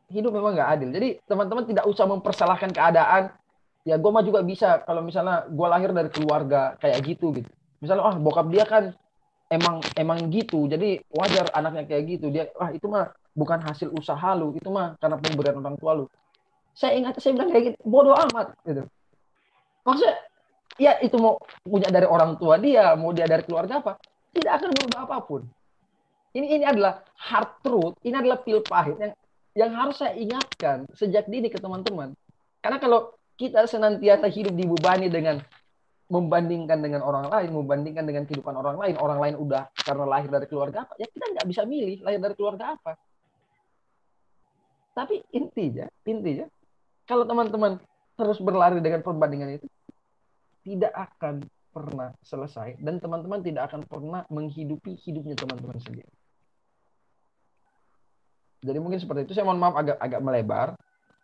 Hidup memang nggak adil. Jadi teman-teman tidak usah mempersalahkan keadaan. Ya gue mah juga bisa kalau misalnya gue lahir dari keluarga kayak gitu. Misalnya, bokap dia kan emang gitu. Jadi wajar anaknya kayak gitu. Dia, itu mah bukan hasil usaha lu. Itu mah karena pemberian orang tua lu. Saya bilang kayak gitu. Bodoh amat gitu. Maksudnya, ya itu mau punya dari orang tua dia, mau dia dari keluarga apa, tidak akan berubah apapun. Ini adalah hard truth, ini adalah pil pahit yang yang harus saya ingatkan sejak dini ke teman-teman. Karena kalau kita senantiasa hidup dibebani dengan membandingkan dengan orang lain, membandingkan dengan kehidupan orang lain udah karena lahir dari keluarga apa, ya kita nggak bisa milih lahir dari keluarga apa. Tapi intinya, kalau teman-teman terus berlari dengan perbandingan itu, tidak akan pernah selesai dan teman-teman tidak akan pernah menghidupi hidupnya teman-teman sendiri. Jadi mungkin seperti itu. Saya mohon maaf agak melebar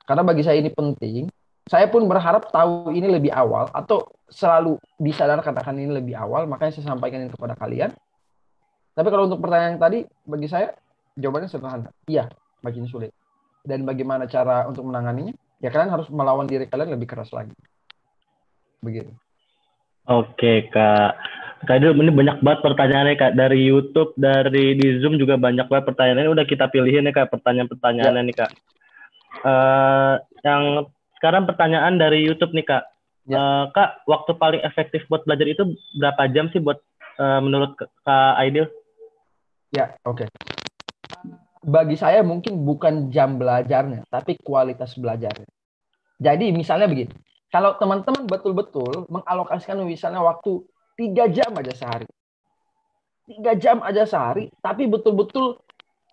karena bagi saya ini penting. Saya pun berharap tahu ini lebih awal atau selalu disadarkan akan ini lebih awal, makanya saya sampaikan ini kepada kalian. Tapi kalau untuk pertanyaan yang tadi, bagi saya jawabannya sederhana. Iya, makin sulit. Dan bagaimana cara untuk menanganinya? Ya kalian harus melawan diri kalian lebih keras lagi. Begitu. Oke, Kak. Kak Idil, ini banyak banget pertanyaannya, Kak. Dari YouTube, dari di Zoom juga banyak banget pertanyaannya. Udah kita pilihin ya, Kak, pertanyaan-pertanyaannya nih, Kak. Yang sekarang pertanyaan dari YouTube nih, Kak. Kak, waktu paling efektif buat belajar itu berapa jam sih buat menurut Kak Aidil? Ya, oke. Bagi saya mungkin bukan jam belajarnya, tapi kualitas belajarnya. Jadi misalnya begini, kalau teman-teman betul-betul mengalokasikan misalnya waktu 3 jam aja sehari. 3 jam aja sehari, tapi betul-betul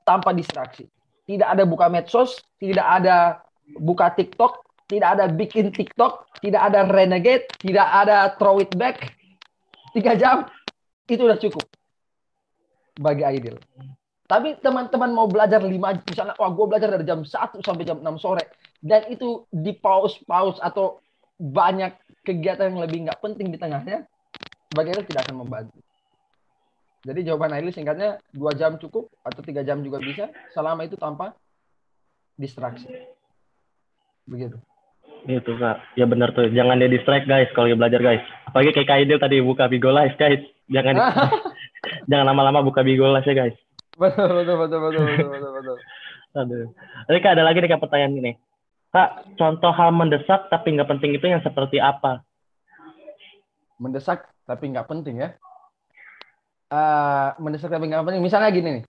tanpa distraksi. Tidak ada buka medsos, tidak ada buka TikTok, tidak ada bikin TikTok, tidak ada renegade, tidak ada throw it back. 3 jam, itu udah cukup bagi Aidil. Tapi teman-teman mau belajar 5, misalnya, wah gue belajar dari jam 1 sampai jam 6 sore. Dan itu di pause atau banyak kegiatan yang lebih nggak penting di tengahnya, bagi Aidil tidak akan membantu. Jadi jawaban Aidil singkatnya 2 jam cukup atau 3 jam juga bisa, selama itu tanpa distraksi. Begitu. Itu, Kak. Ya benar tuh. Jangan dia distract, guys, kalau belajar, guys. Apalagi kayak Kak Aidil tadi buka Bigo Live, guys. Jangan lama-lama buka Bigo Live ya, guys. Betul. Aduh. Tapi Kak, ada lagi nih, Kak, pertanyaan ini. Kak, contoh hal mendesak tapi nggak penting itu yang seperti apa? Mendesak tapi nggak penting ya. Mendesak tapi nggak penting. Misalnya gini nih.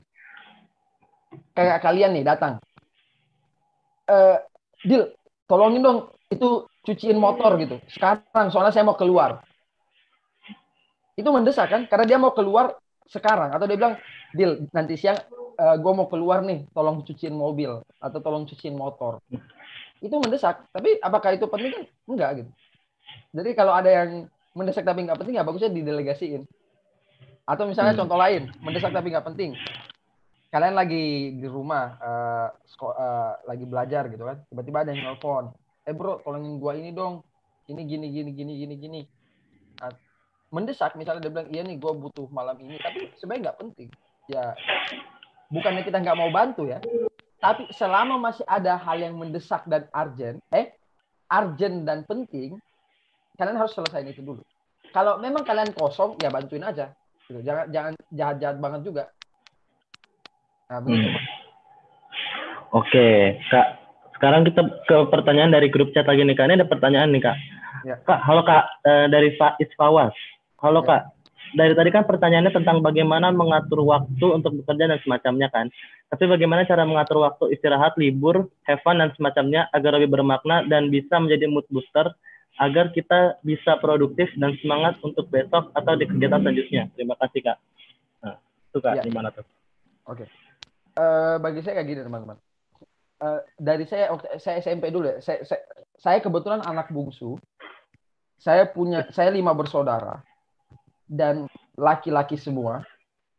Kayak kalian nih datang. Dil, tolongin dong itu cuciin motor gitu. Sekarang, soalnya saya mau keluar. Itu mendesak kan? Karena dia mau keluar sekarang. Atau dia bilang, Dil, nanti siang gue mau keluar nih, tolong cuciin mobil. Atau tolong cuciin motor. Itu mendesak. Tapi apakah itu penting kan? Enggak gitu. Jadi kalau ada yang mendesak tapi nggak penting, ya bagusnya didelegasiin. Atau misalnya contoh lain, mendesak tapi nggak penting. Kalian lagi di rumah, lagi belajar gitu kan. Tiba-tiba ada yang nelfon. Bro, tolongin gua ini dong. Ini gini. Mendesak, misalnya dia bilang, iya nih gua butuh malam ini. Tapi sebenarnya nggak penting. Ya, bukannya kita nggak mau bantu ya. Tapi selama masih ada hal yang mendesak dan urgent dan penting, kalian harus selesaiin itu dulu. Kalau memang kalian kosong, ya bantuin aja. Gitu. Jangan jahat-jahat banget juga. Nah, begitu. Oke, Kak. Sekarang kita ke pertanyaan dari grup chat lagi nih, Kak. Ini ada pertanyaan nih, Kak. Ya. Kak, halo Kak, dari Faiz Fawas. Halo ya. Kak, dari tadi kan pertanyaannya tentang bagaimana mengatur waktu untuk bekerja dan semacamnya kan. Tapi bagaimana cara mengatur waktu istirahat, libur, have fun, dan semacamnya agar lebih bermakna dan bisa menjadi mood booster agar kita bisa produktif dan semangat untuk besok atau di kegiatan selanjutnya. Terima kasih, Kak. Nah, itu Kak, gimana tuh? Oke. Bagi saya kayak gini, teman-teman. Dari saya SMP dulu ya. Saya kebetulan anak bungsu. Saya 5 bersaudara dan laki-laki semua,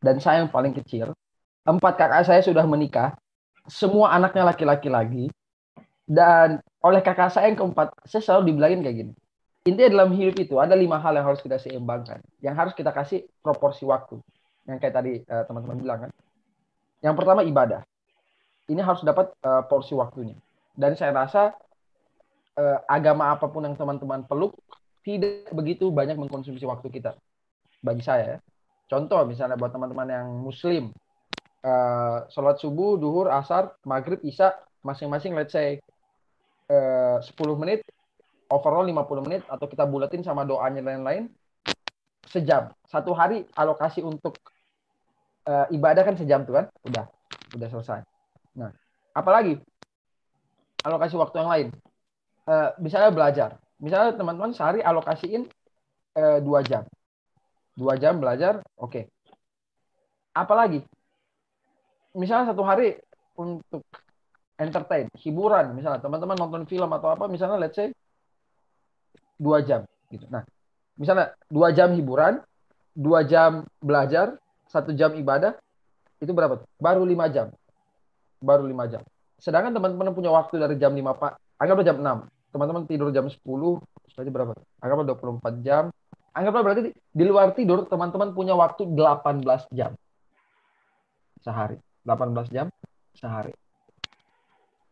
dan saya yang paling kecil. 4 kakak saya sudah menikah, semua anaknya laki-laki lagi. Dan oleh kakak saya yang keempat, saya selalu dibilangin kayak gini. Intinya dalam hidup itu ada 5 hal yang harus kita seimbangkan, yang harus kita kasih proporsi waktu. Yang kayak tadi teman-teman bilang kan. Yang pertama ibadah. Ini harus dapat porsi waktunya. Dan saya rasa agama apapun yang teman-teman peluk tidak begitu banyak mengkonsumsi waktu kita. Bagi saya ya. Contoh misalnya buat teman-teman yang muslim, sholat subuh, duhur, asar, maghrib, isya, masing-masing let's say 10 menit, overall 50 menit, atau kita bulatin sama doanya lain-lain, sejam. Satu hari alokasi untuk ibadah kan sejam tuh kan, udah selesai. Nah, apalagi alokasi waktu yang lain. Misalnya belajar. Misalnya teman-teman sehari alokasiin 2 jam. 2 jam belajar, oke. Apalagi? Misalnya satu hari untuk entertain, hiburan. Misalnya teman-teman nonton film atau apa, misalnya let's say 2 jam. Gitu. Nah, misalnya 2 jam hiburan, 2 jam belajar, 1 jam ibadah, itu berapa? Baru 5 jam. Baru 5 jam. Sedangkan teman-teman punya waktu dari jam 5, Pak. Anggaplah jam 6. Teman-teman tidur jam 10, berarti berapa? Anggaplah 24 jam. Anggaplah berarti di luar tidur, teman-teman punya waktu 18 jam sehari. 18 jam sehari.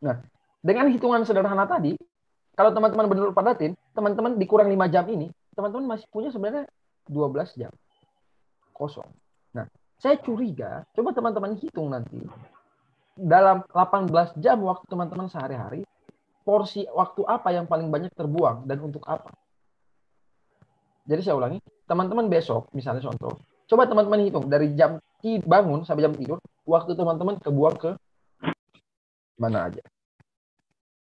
Nah, dengan hitungan sederhana tadi, kalau teman-teman benar padatin, teman-teman dikurang 5 jam ini, teman-teman masih punya sebenarnya 12 jam kosong. Nah, saya curiga, coba teman-teman hitung nanti, dalam 18 jam waktu teman-teman sehari-hari, porsi waktu apa yang paling banyak terbuang dan untuk apa? Jadi saya ulangi, teman-teman besok, misalnya contoh, coba teman-teman hitung dari jam bangun sampai jam tidur, waktu teman-teman kebuang ke mana aja.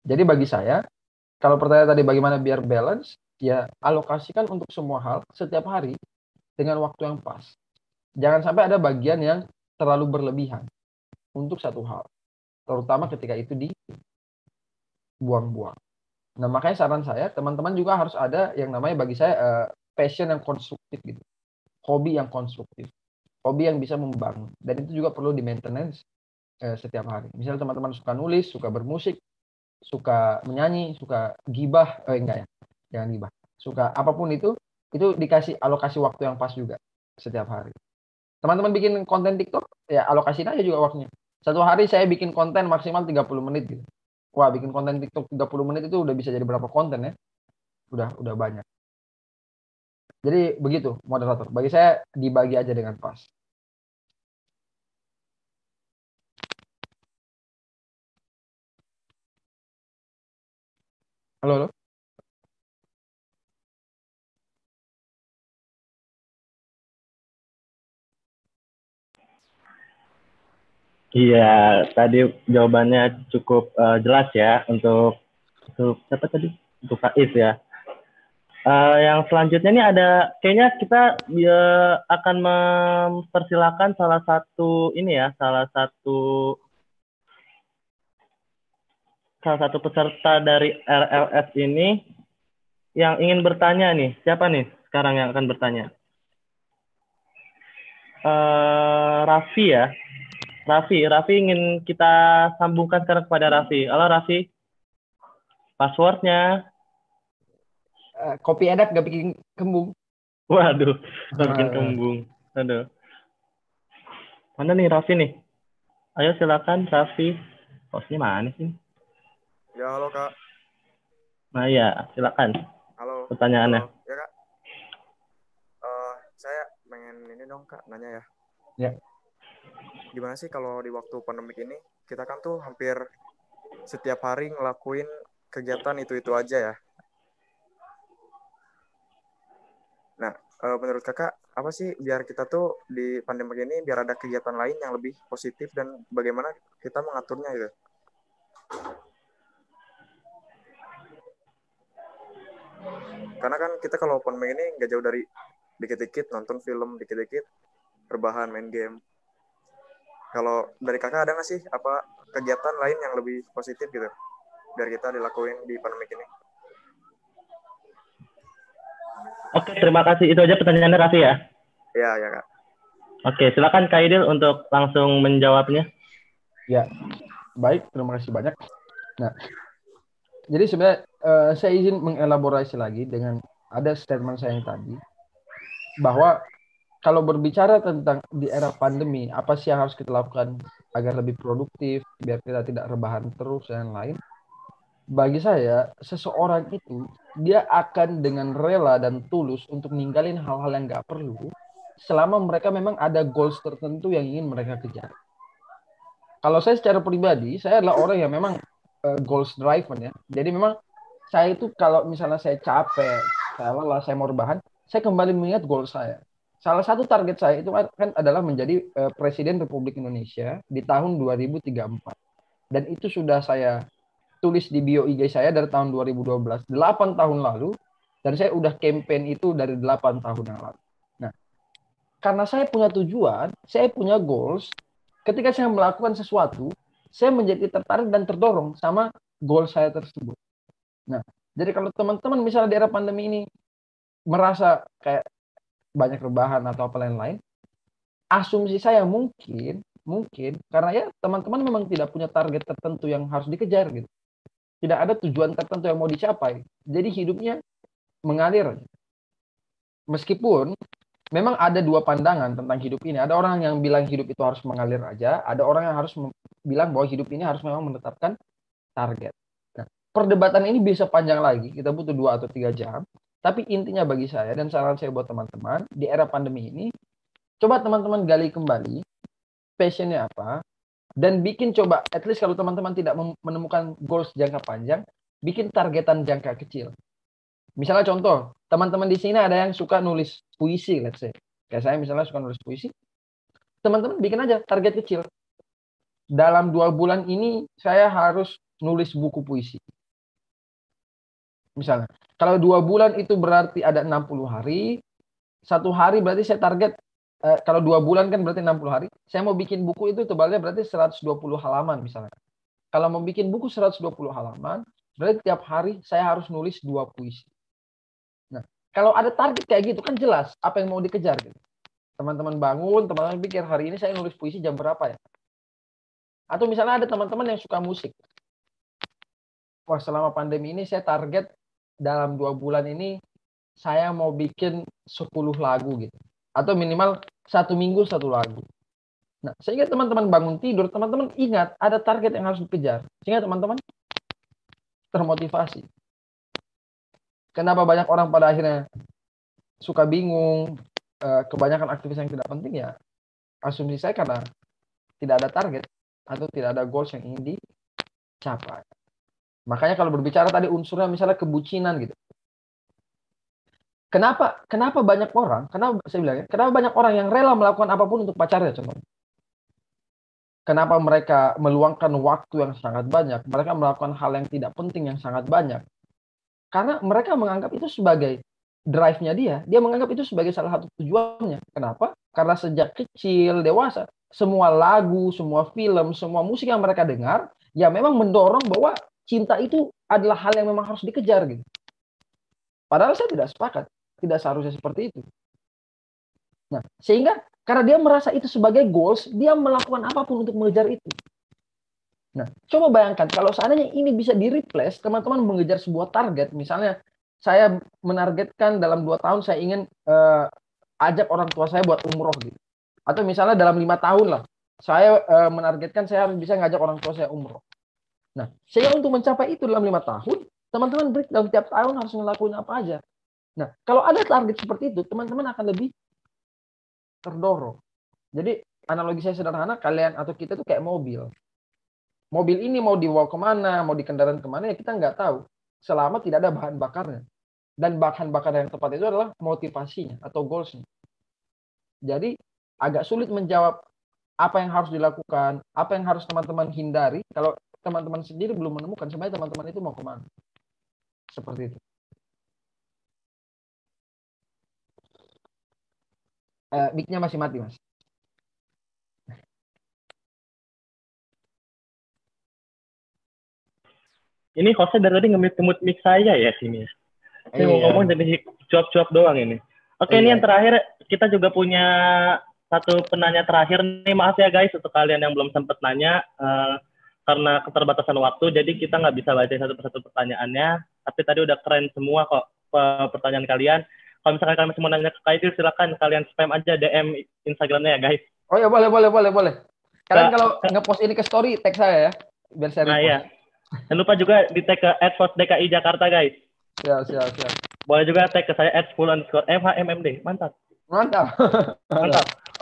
Jadi bagi saya, kalau pertanyaan tadi bagaimana biar balance, ya alokasikan untuk semua hal setiap hari dengan waktu yang pas. Jangan sampai ada bagian yang terlalu berlebihan untuk satu hal, terutama ketika itu dibuang-buang. Nah, makanya saran saya, teman-teman juga harus ada yang namanya bagi saya passion yang konstruktif gitu. Hobi yang konstruktif. Hobi yang bisa membangun. Dan itu juga perlu di maintenance setiap hari. Misalnya teman-teman suka nulis, suka bermusik, suka menyanyi, suka gibah, enggak ya, jangan gibah. Suka apapun itu dikasih alokasi waktu yang pas juga setiap hari. Teman-teman bikin konten TikTok, ya alokasiin aja juga waktunya. Satu hari saya bikin konten maksimal 30 menit gitu. Wah, bikin konten TikTok 30 menit itu udah bisa jadi berapa konten ya? Udah banyak. Jadi begitu moderator. Bagi saya dibagi aja dengan pas. Halo, halo. Iya, tadi jawabannya cukup jelas ya untuk siapa tadi? Untuk Faiz ya. Yang selanjutnya ini ada, kayaknya kita akan mempersilakan salah satu peserta dari RLS ini yang ingin bertanya nih. Siapa nih sekarang yang akan bertanya? Raffi ya. Raffi ingin kita sambungkan sekarang kepada Raffi. Halo Raffi. Passwordnya. Kopi enak gak bikin kembung. Waduh, gak bikin kembung. Aduh. Mana nih Raffi nih? Ayo silakan Raffi. Hostnya mana sih? Ya, halo Kak. Nah ya, silakan. Halo. Pertanyaannya. Halo. Ya Kak. Saya pengen ini dong Kak, nanya ya. Ya. Gimana sih kalau di waktu pandemik ini, kita kan tuh hampir setiap hari ngelakuin kegiatan itu-itu aja ya. Nah, menurut Kakak, apa sih biar kita tuh di pandemik ini, biar ada kegiatan lain yang lebih positif dan bagaimana kita mengaturnya gitu? Karena kan kita kalau pandemik ini nggak jauh dari dikit-dikit nonton film, dikit-dikit rebahan, main game. Kalau dari Kakak ada nggak sih apa kegiatan lain yang lebih positif gitu biar kita dilakuin di pandemik ini? Oke, terima kasih. Itu aja pertanyaannya Raffi ya? Iya, ya Kak. Oke, silakan Kak Idil untuk langsung menjawabnya. Ya, baik. Terima kasih banyak. Nah, jadi sebenarnya saya izin mengelaborasi lagi dengan ada statement saya yang tadi, bahwa kalau berbicara tentang di era pandemi, apa sih yang harus kita lakukan agar lebih produktif, biar kita tidak rebahan terus dan lain. Bagi saya, seseorang itu dia akan dengan rela dan tulus untuk ninggalin hal-hal yang nggak perlu, selama mereka memang ada goals tertentu yang ingin mereka kejar. Kalau saya secara pribadi, saya adalah orang yang memang goals driven ya. Jadi memang saya itu kalau misalnya saya capek, saya lelah, saya mau rebahan, saya kembali mengingat goal saya. Salah satu target saya itu kan adalah menjadi Presiden Republik Indonesia di tahun 2034. Dan itu sudah saya tulis di bio IG saya dari tahun 2012, 8 tahun lalu, dan saya udah campaign itu dari 8 tahun yang lalu. Nah, karena saya punya tujuan, saya punya goals, ketika saya melakukan sesuatu, saya menjadi tertarik dan terdorong sama goal saya tersebut. Nah, jadi kalau teman-teman misalnya di era pandemi ini merasa kayak banyak rebahan atau apa lain-lain, asumsi saya mungkin karena ya teman-teman memang tidak punya target tertentu yang harus dikejar gitu. Tidak ada tujuan tertentu yang mau dicapai. Jadi hidupnya mengalir. Meskipun memang ada dua pandangan tentang hidup ini. Ada orang yang bilang hidup itu harus mengalir aja, ada orang yang harus bilang bahwa hidup ini harus memang menetapkan target. Nah, perdebatan ini bisa panjang lagi, kita butuh 2 atau 3 jam. Tapi intinya bagi saya dan saran saya buat teman-teman, di era pandemi ini, coba teman-teman gali kembali passionnya apa, dan bikin coba, at least kalau teman-teman tidak menemukan goals jangka panjang, bikin targetan jangka kecil. Misalnya contoh, teman-teman di sini ada yang suka nulis puisi, let's say. Kayak saya misalnya suka nulis puisi. Teman-teman bikin aja target kecil. Dalam 2 bulan ini saya harus nulis buku puisi. Misalnya, kalau 2 bulan itu berarti ada 60 hari, 1 hari berarti saya target, kalau 2 bulan kan berarti 60 hari, saya mau bikin buku itu tebalnya berarti 120 halaman misalnya. Kalau mau bikin buku 120 halaman, berarti tiap hari saya harus nulis 2 puisi. Nah, kalau ada target kayak gitu kan jelas apa yang mau dikejar gitu. Teman-teman bangun, teman-teman pikir hari ini saya nulis puisi jam berapa ya? Atau misalnya ada teman-teman yang suka musik. Wah, selama pandemi ini saya target dalam 2 bulan ini saya mau bikin 10 lagu gitu. Atau minimal 1 minggu 1 lagu. Nah, sehingga teman-teman bangun tidur, teman-teman ingat ada target yang harus dikejar. Sehingga teman-teman termotivasi. Kenapa banyak orang pada akhirnya suka bingung, kebanyakan aktivitas yang tidak penting ya, asumsi saya karena tidak ada target atau tidak ada goals yang ingin dicapai. Makanya kalau berbicara tadi unsurnya misalnya kebucinan gitu. Kenapa banyak orang, kenapa banyak orang yang rela melakukan apapun untuk pacarnya contohnya. Kenapa mereka meluangkan waktu yang sangat banyak, mereka melakukan hal yang tidak penting yang sangat banyak. Karena mereka menganggap itu sebagai drive-nya dia. Dia menganggap itu sebagai salah satu tujuannya. Kenapa? Karena sejak kecil, dewasa, semua lagu, semua film, semua musik yang mereka dengar, ya memang mendorong bahwa cinta itu adalah hal yang memang harus dikejar gitu. Padahal saya tidak sepakat. Tidak seharusnya seperti itu. Nah, sehingga karena dia merasa itu sebagai goals, dia melakukan apapun untuk mengejar itu. Nah, coba bayangkan kalau seandainya ini bisa di-replace, teman-teman mengejar sebuah target, misalnya saya menargetkan dalam 2 tahun saya ingin ajak orang tua saya buat umroh gitu. Atau misalnya dalam 5 tahun lah, saya menargetkan saya harus bisa ngajak orang tua saya umroh. Nah, sehingga untuk mencapai itu dalam 5 tahun, teman-teman dalam tiap tahun harus ngelakuin apa aja. Nah, kalau ada target seperti itu, teman-teman akan lebih terdorong. Jadi, analogi saya sederhana, kalian atau kita tuh kayak mobil. Mobil ini mau dibawa kemana, mau dikendaraan kemana, ya kita nggak tahu. Selama tidak ada bahan bakarnya. Dan bahan bakar yang tepat itu adalah motivasinya atau goals-nya. Jadi, agak sulit menjawab apa yang harus dilakukan, apa yang harus teman-teman hindari. Kalau teman-teman sendiri belum menemukan, sebenarnya teman-teman itu mau kemana. Seperti itu. Mic-nya masih mati, Mas. Ini hostnya dari tadi nge-mute mic saya ya sini. Ini mau ngomong jadi cuap-cuap doang ini. Oke, ini yang terakhir kita juga punya satu penanya terakhir nih. Maaf ya guys untuk kalian yang belum sempat nanya karena keterbatasan waktu, jadi kita nggak bisa baca satu persatu pertanyaannya. Tapi tadi udah keren semua kok pertanyaan kalian. Kalau misalkan kalian masih mau nanya ke Kaidil, silakan kalian spam aja DM Instagramnya ya guys. Oh ya boleh. Kalian kalau nge-post ini ke story, tag saya ya, biar saya repost. Iya. Jangan lupa juga di tag ke @FOSDKI Jakarta guys. Siap. Boleh juga tag ke saya @full_FHMMD. Mantap.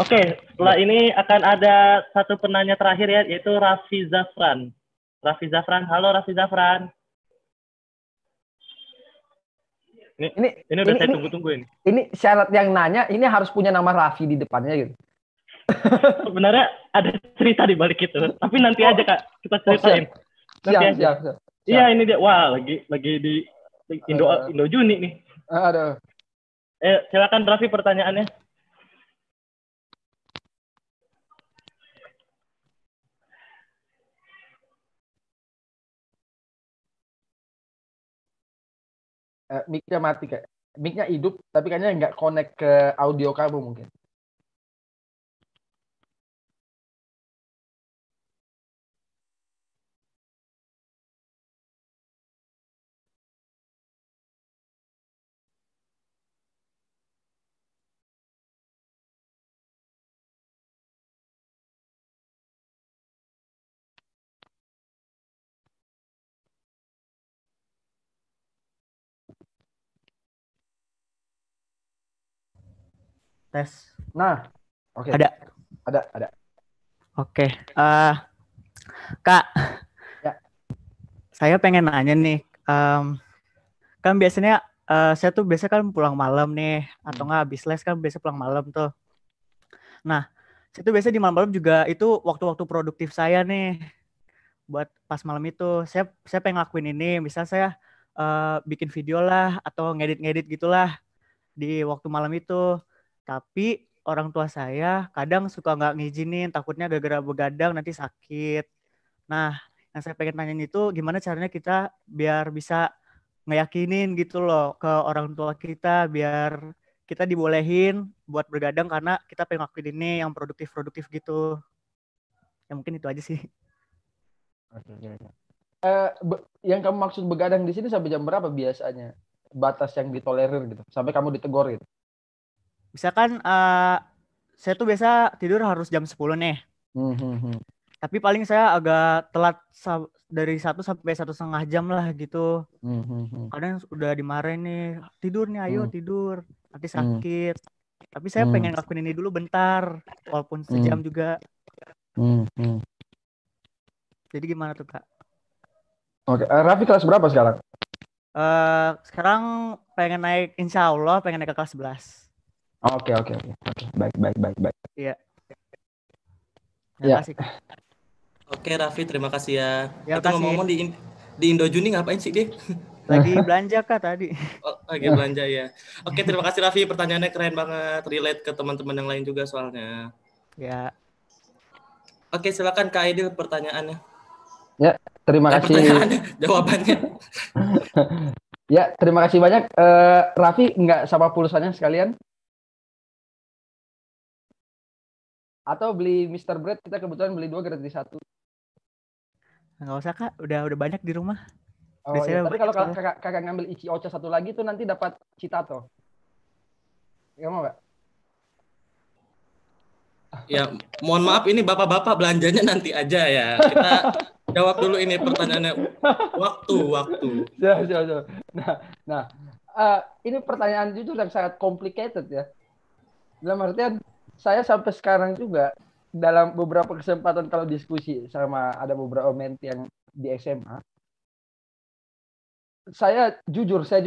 Oke, setelah ini akan ada satu penanya terakhir ya, yaitu Raffi Zafran. Halo Raffi Zafran. Ini udah saya tunggu-tunggu ini. Ini syarat yang nanya, ini harus punya nama Raffi di depannya gitu. Sebenarnya ada cerita di balik itu, tapi nanti aja Kak, kita ceritain. Siap. Iya, Siap. ini dia. Wah, lagi di Aduh. Indo Juni nih. Aduh. Silakan Raffi pertanyaannya. Mic-nya mati kayak. Mic-nya hidup, tapi kayaknya nggak connect ke audio kamu mungkin. Tes. Nah, oke. Ada. Ada. Oke. Kak, Ya. saya pengen nanya nih. Kan biasanya saya tuh biasa kan pulang malam nih, atau nggak habis les kan biasa pulang malam tuh. Nah, saya tuh biasa di malam-malam juga itu waktu-waktu produktif saya nih. Buat pas malam itu, saya pengen ngelakuin ini. Misal saya bikin video lah atau ngedit-ngedit gitulah di waktu malam itu. Tapi orang tua saya kadang suka nggak ngizinin, takutnya gara-gara begadang nanti sakit. Nah, yang saya pengen tanyain itu gimana caranya kita biar bisa ngeyakinin gitu loh ke orang tua kita biar kita dibolehin buat bergadang karena kita pengen ngelakuin ini yang produktif-produktif gitu. Ya mungkin itu aja sih. Oke. Yang kamu maksud begadang di sini sampai jam berapa biasanya? Batas yang ditolerir gitu. Sampai kamu ditegur gitu. Misalkan saya tuh biasa tidur harus jam 10 nih. Tapi paling saya agak telat dari 1 sampai 1,5 jam lah gitu. Kadang udah dimarahin nih, tidur nih, ayo tidur, nanti sakit. Tapi saya pengen ngelakuin ini dulu bentar, walaupun sejam juga. Jadi gimana tuh Kak? Oke, Raffi kelas berapa sekarang? Sekarang pengen naik, insya Allah pengen naik ke kelas 11. Oke. Baik. Iya. Terima Ya. kasih Kak. Oke Raffi, terima kasih ya. Ya, Itu ngomong-ngomong di Indo Juni ngapain sih dia? Lagi belanja Kak tadi. Oh, lagi belanja ya. Oke, terima kasih Raffi, pertanyaannya keren banget, relate ke teman-teman yang lain juga soalnya. Ya. Oke, silakan Kak Aidil pertanyaannya. Ya, terima kasih. Pertanyaannya, jawabannya. Ya, terima kasih banyak. Raffi nggak sama pulsanya sekalian? Atau beli Mr. Bread, kita kebetulan beli 2 gratis 1. Nggak usah Kak, udah banyak di rumah. Oh iya, tapi kalau kakak ngambil Ichi Ocha 1 lagi tuh nanti dapat Citato. Nggak mau nggak? Ya, mohon maaf ini bapak-bapak belanjanya nanti aja ya. Kita jawab dulu ini pertanyaannya. Waktu. Siap. Nah, ini pertanyaan jujur yang sangat complicated ya. Dalam artian saya sampai sekarang juga dalam beberapa kesempatan kalau diskusi sama ada beberapa menti yang di SMA, saya jujur, saya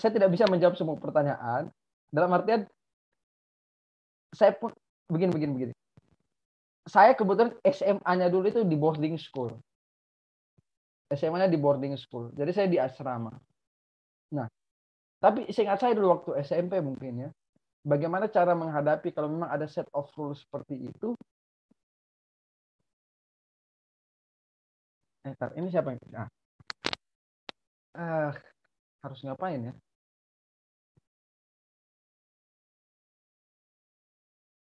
tidak bisa menjawab semua pertanyaan. Dalam artian saya pun begini. Saya kebetulan SMA-nya dulu itu di boarding school. SMA-nya di boarding school. Jadi saya di asrama. Nah, tapi seingat saya dulu waktu SMP mungkin ya, bagaimana cara menghadapi kalau memang ada set of rules seperti itu. Ini siapa yang harus ngapain ya?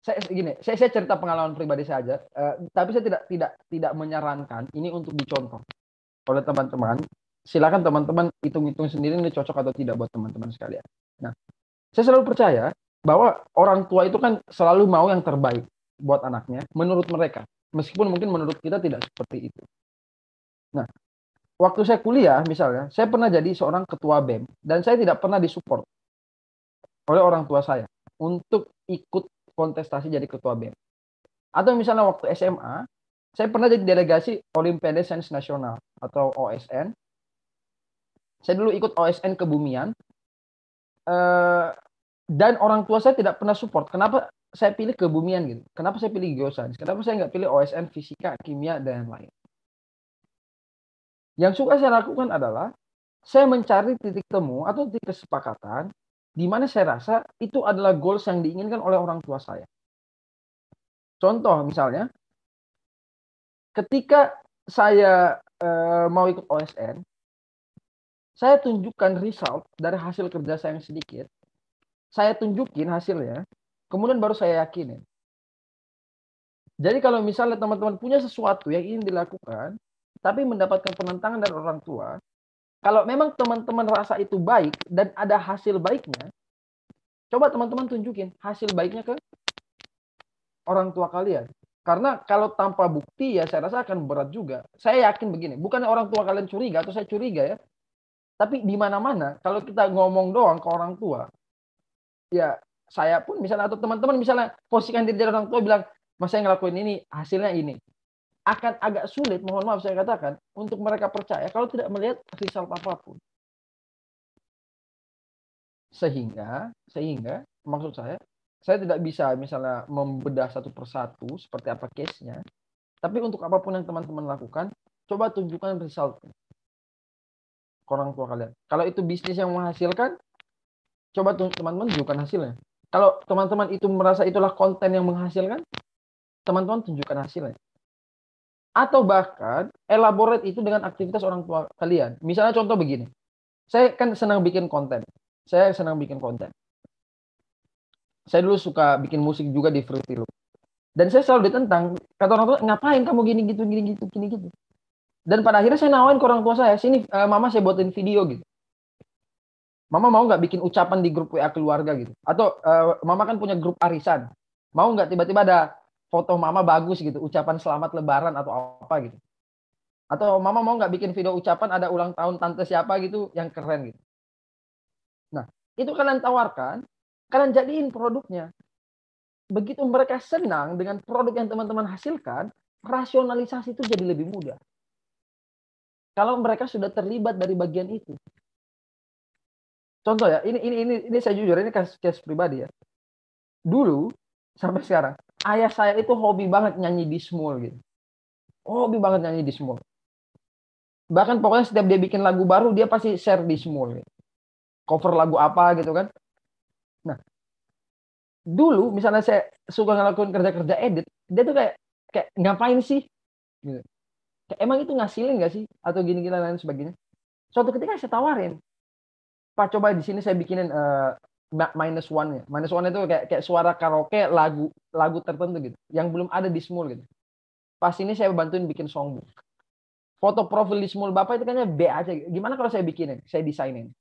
Saya cerita pengalaman pribadi saja, tapi saya tidak menyarankan ini untuk dicontoh oleh teman-teman. Silakan teman-teman hitung-hitung sendiri ini cocok atau tidak buat teman-teman sekalian. Nah, saya selalu percaya bahwa orang tua itu kan selalu mau yang terbaik buat anaknya menurut mereka, meskipun mungkin menurut kita tidak seperti itu. Nah, waktu saya kuliah misalnya, saya pernah jadi seorang ketua BEM dan saya tidak pernah disupport oleh orang tua saya untuk ikut kontestasi jadi ketua BEM. Atau misalnya waktu SMA, saya pernah jadi delegasi Olimpiade Sains Nasional atau OSN. Saya dulu ikut OSN Kebumian. Dan orang tua saya tidak pernah support. Kenapa saya pilih Kebumian gitu? Kenapa saya pilih Geosains? Kenapa saya nggak pilih OSN Fisika, Kimia, dan lain-lain? Yang suka saya lakukan adalah saya mencari titik temu atau titik kesepakatan di mana saya rasa itu adalah goals yang diinginkan oleh orang tua saya. Contoh misalnya, ketika saya mau ikut OSN, saya tunjukkan result dari hasil kerja saya yang sedikit, saya tunjukin hasilnya, kemudian baru saya yakinin. Jadi kalau misalnya teman-teman punya sesuatu yang ingin dilakukan, tapi mendapatkan penentangan dari orang tua, kalau memang teman-teman rasa itu baik dan ada hasil baiknya, coba teman-teman tunjukin hasil baiknya ke orang tua kalian. Karena kalau tanpa bukti ya saya rasa akan berat juga. Saya yakin begini, bukan orang tua kalian curiga atau saya curiga ya, tapi di mana-mana kalau kita ngomong doang ke orang tua, ya saya pun misalnya atau teman-teman misalnya posisikan diri dari orang tua bilang, mas saya ngelakuin ini, hasilnya ini. Akan agak sulit, mohon maaf saya katakan, untuk mereka percaya kalau tidak melihat result apapun. Sehingga maksud saya tidak bisa misalnya membedah satu persatu seperti apa case-nya, tapi untuk apapun yang teman-teman lakukan, coba tunjukkan result ke orang tua kalian. Kalau itu bisnis yang menghasilkan, coba teman-teman tunjukkan hasilnya. Kalau teman-teman itu merasa itulah konten yang menghasilkan, teman-teman tunjukkan hasilnya. Atau bahkan elaborate itu dengan aktivitas orang tua kalian. Misalnya contoh begini, saya kan senang bikin konten. Saya dulu suka bikin musik juga di Fruity Loop. Dan saya selalu ditentang, kata orang tua, ngapain kamu gini gitu. Dan pada akhirnya saya nawarin ke orang tua saya, sini mama saya buatin video gitu. Mama mau nggak bikin ucapan di grup WA keluarga gitu? Atau mama kan punya grup arisan, mau nggak tiba-tiba ada foto mama bagus gitu, ucapan selamat lebaran atau apa gitu? Atau mama mau nggak bikin video ucapan ada ulang tahun tante siapa gitu yang keren gitu? Nah, itu kalian tawarkan, kalian jadiin produknya. Begitu mereka senang dengan produk yang teman-teman hasilkan, rasionalisasi itu jadi lebih mudah. Kalau mereka sudah terlibat dari bagian itu. Contoh ya, ini saya jujur, ini case pribadi ya. Dulu sampai sekarang, ayah saya itu hobi banget nyanyi di Small gitu. Bahkan pokoknya setiap dia bikin lagu baru, dia pasti share di Small gitu. Cover lagu apa gitu kan. Nah, dulu misalnya saya suka ngelakuin kerja-kerja edit, dia tuh kayak ngapain sih? Gitu. Kayak, emang itu ngasilin nggak sih? Atau gini-gini lain sebagainya. Suatu ketika saya tawarin, Pak coba di sini saya bikinin minus one-nya. Minus one itu kayak suara karaoke lagu tertentu gitu, yang belum ada di Small gitu. Pas ini saya bantuin bikin songbook. Foto profil di Small Bapak itu kayaknya B aja. Gimana kalau saya bikinin, saya desainin.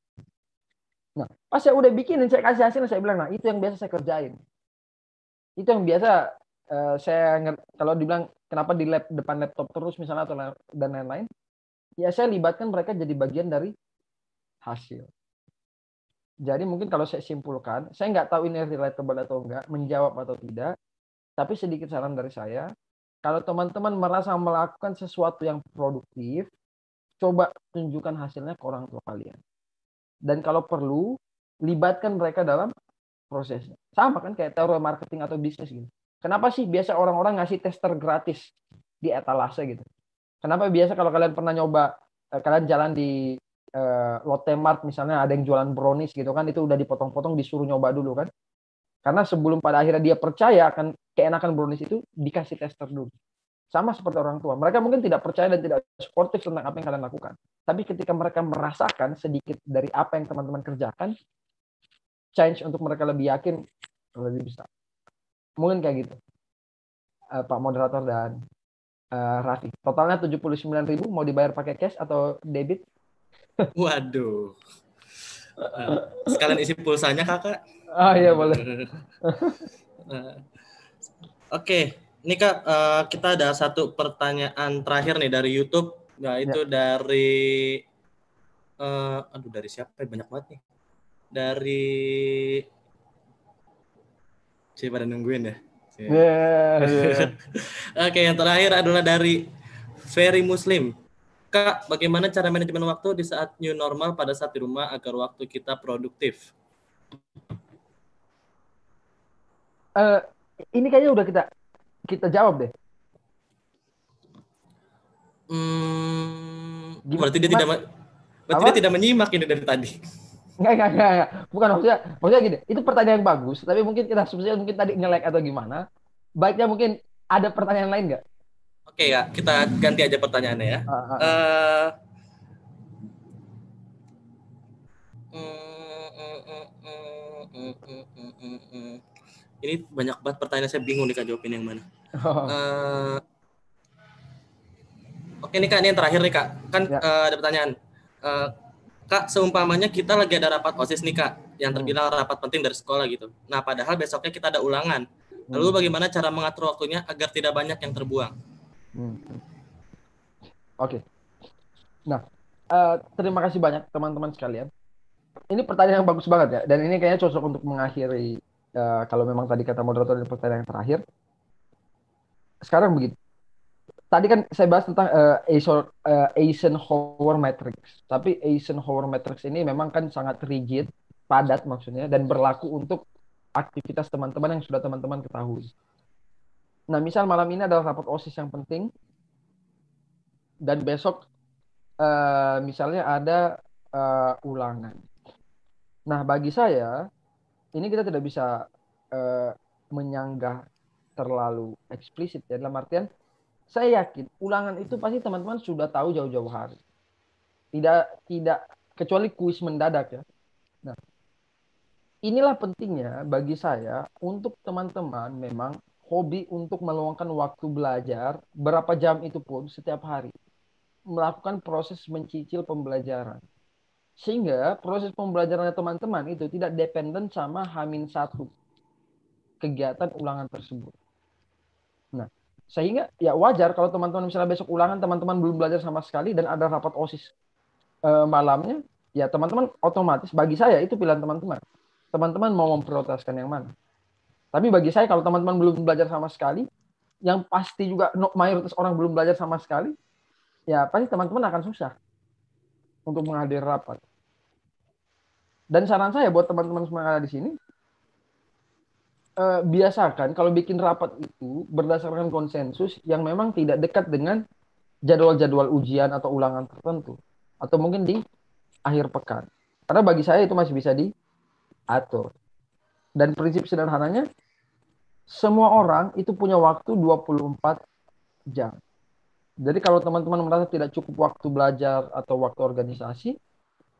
Nah, pas saya udah bikinin, saya kasih hasil, saya bilang, nah itu yang biasa saya kerjain. Itu yang biasa kalau dibilang kenapa di depan laptop terus misalnya atau dan lain-lain, ya saya libatkan mereka jadi bagian dari hasil. Jadi mungkin kalau saya simpulkan, saya nggak tahu ini relatable atau enggak, menjawab atau tidak, tapi sedikit saran dari saya, kalau teman-teman merasa melakukan sesuatu yang produktif, coba tunjukkan hasilnya ke orang tua kalian. Dan kalau perlu, libatkan mereka dalam prosesnya. Sama kan kayak teori marketing atau bisnis gitu. Kenapa sih biasa orang-orang ngasih tester gratis di etalase gitu? Kenapa biasa kalau kalian pernah nyoba, kalian jalan di Lotte Mart misalnya ada yang jualan brownies gitu kan, itu udah dipotong-potong disuruh nyoba dulu kan? Karena sebelum pada akhirnya dia percaya akan keenakan brownies itu, dikasih tester dulu. Sama seperti orang tua. Mereka mungkin tidak percaya dan tidak suportif tentang apa yang kalian lakukan. Tapi ketika mereka merasakan sedikit dari apa yang teman-teman kerjakan, change untuk mereka lebih yakin, lebih bisa. Mungkin kayak gitu. Pak Moderator dan Raffi. Totalnya 79.000, mau dibayar pakai cash atau debit? Waduh. Sekalian isi pulsanya, Kakak. Ah iya boleh. Oke, ini Kak, kita ada satu pertanyaan terakhir nih dari YouTube. Nah, itu dari dari siapa? Banyak banget nih. Dari siapa pada nungguin ya? Oke, yang terakhir adalah dari Ferry Muslim. Kak, bagaimana cara manajemen waktu di saat new normal pada saat di rumah agar waktu kita produktif? Ini kayaknya udah kita jawab deh. Berarti dia tidak berarti dia tidak menyimak ini dari tadi. Enggak. Bukan maksudnya gini, itu pertanyaan yang bagus, tapi mungkin kita asumsinya mungkin tadi nge-lag atau gimana. Baiknya mungkin ada pertanyaan lain nggak? Oke ya, kita ganti aja pertanyaannya ya. Ini banyak banget pertanyaan, saya bingung nih Kak jawabin yang mana. Oke nih Kak, ini yang terakhir nih Kak. Kan ada pertanyaan. Kak, seumpamanya kita lagi ada rapat OSIS nih Kak, yang terbilang rapat penting dari sekolah gitu. Nah, padahal besoknya kita ada ulangan. Lalu bagaimana cara mengatur waktunya agar tidak banyak yang terbuang? Oke. Nah, terima kasih banyak teman-teman sekalian. Ini pertanyaan yang bagus banget ya, dan ini kayaknya cocok untuk mengakhiri kalau memang tadi kata moderator di pertanyaan yang terakhir. Sekarang begitu. Tadi kan saya bahas tentang Eisenhower Matrix. Tapi Eisenhower Matrix ini memang kan sangat rigid, padat maksudnya, dan berlaku untuk aktivitas teman-teman yang sudah teman-teman ketahui. Nah, misal malam ini adalah rapat OSIS yang penting, dan besok misalnya ada ulangan. Nah, bagi saya, ini kita tidak bisa menyanggah terlalu eksplisit ya, dalam artian saya yakin ulangan itu pasti teman-teman sudah tahu jauh-jauh hari. Tidak kecuali kuis mendadak ya. Nah, inilah pentingnya bagi saya untuk teman-teman memang hobi untuk meluangkan waktu belajar berapa jam itu pun setiap hari. Melakukan proses mencicil pembelajaran. Sehingga proses pembelajaran teman-teman itu tidak dependen sama H-1 kegiatan ulangan tersebut. Nah, sehingga ya wajar kalau teman-teman misalnya besok ulangan teman-teman belum belajar sama sekali dan ada rapat OSIS malamnya, ya teman-teman otomatis bagi saya itu pilihan teman-teman. Teman-teman mau memprioritaskan yang mana. Tapi bagi saya kalau teman-teman belum belajar sama sekali, yang pasti juga mayoritas orang belum belajar sama sekali, ya pasti teman-teman akan susah untuk menghadiri rapat. Dan saran saya buat teman-teman semua yang ada di sini, biasakan kalau bikin rapat itu berdasarkan konsensus yang memang tidak dekat dengan jadwal-jadwal ujian atau ulangan tertentu. Atau mungkin di akhir pekan. Karena bagi saya itu masih bisa diatur. Dan prinsip sederhananya, semua orang itu punya waktu 24 jam. Jadi kalau teman-teman merasa tidak cukup waktu belajar atau waktu organisasi,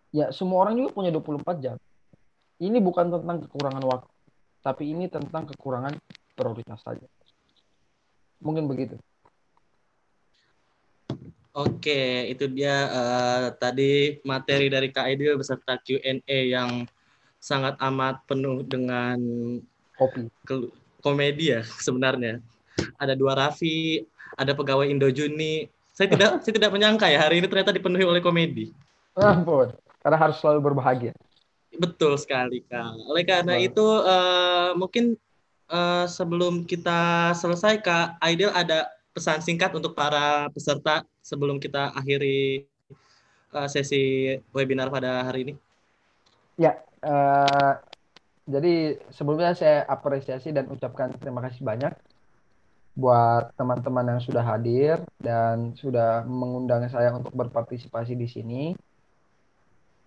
ya semua orang juga punya 24 jam. Ini bukan tentang kekurangan waktu, tapi ini tentang kekurangan prioritas saja. Mungkin begitu. Oke, itu dia tadi materi dari Kak Aidil beserta Q&A yang sangat amat penuh dengan komedi ya sebenarnya. Ada dua Raffi, ada pegawai Indojuni. Saya tidak menyangka ya hari ini ternyata dipenuhi oleh komedi. Ampun, karena harus selalu berbahagia. Betul sekali Kak. Oleh karena itu mungkin sebelum kita selesai Kak Aidil ada pesan singkat untuk para peserta sebelum kita akhiri sesi webinar pada hari ini. Ya, jadi sebelumnya saya apresiasi dan ucapkan terima kasih banyak buat teman-teman yang sudah hadir dan sudah mengundang saya untuk berpartisipasi di sini.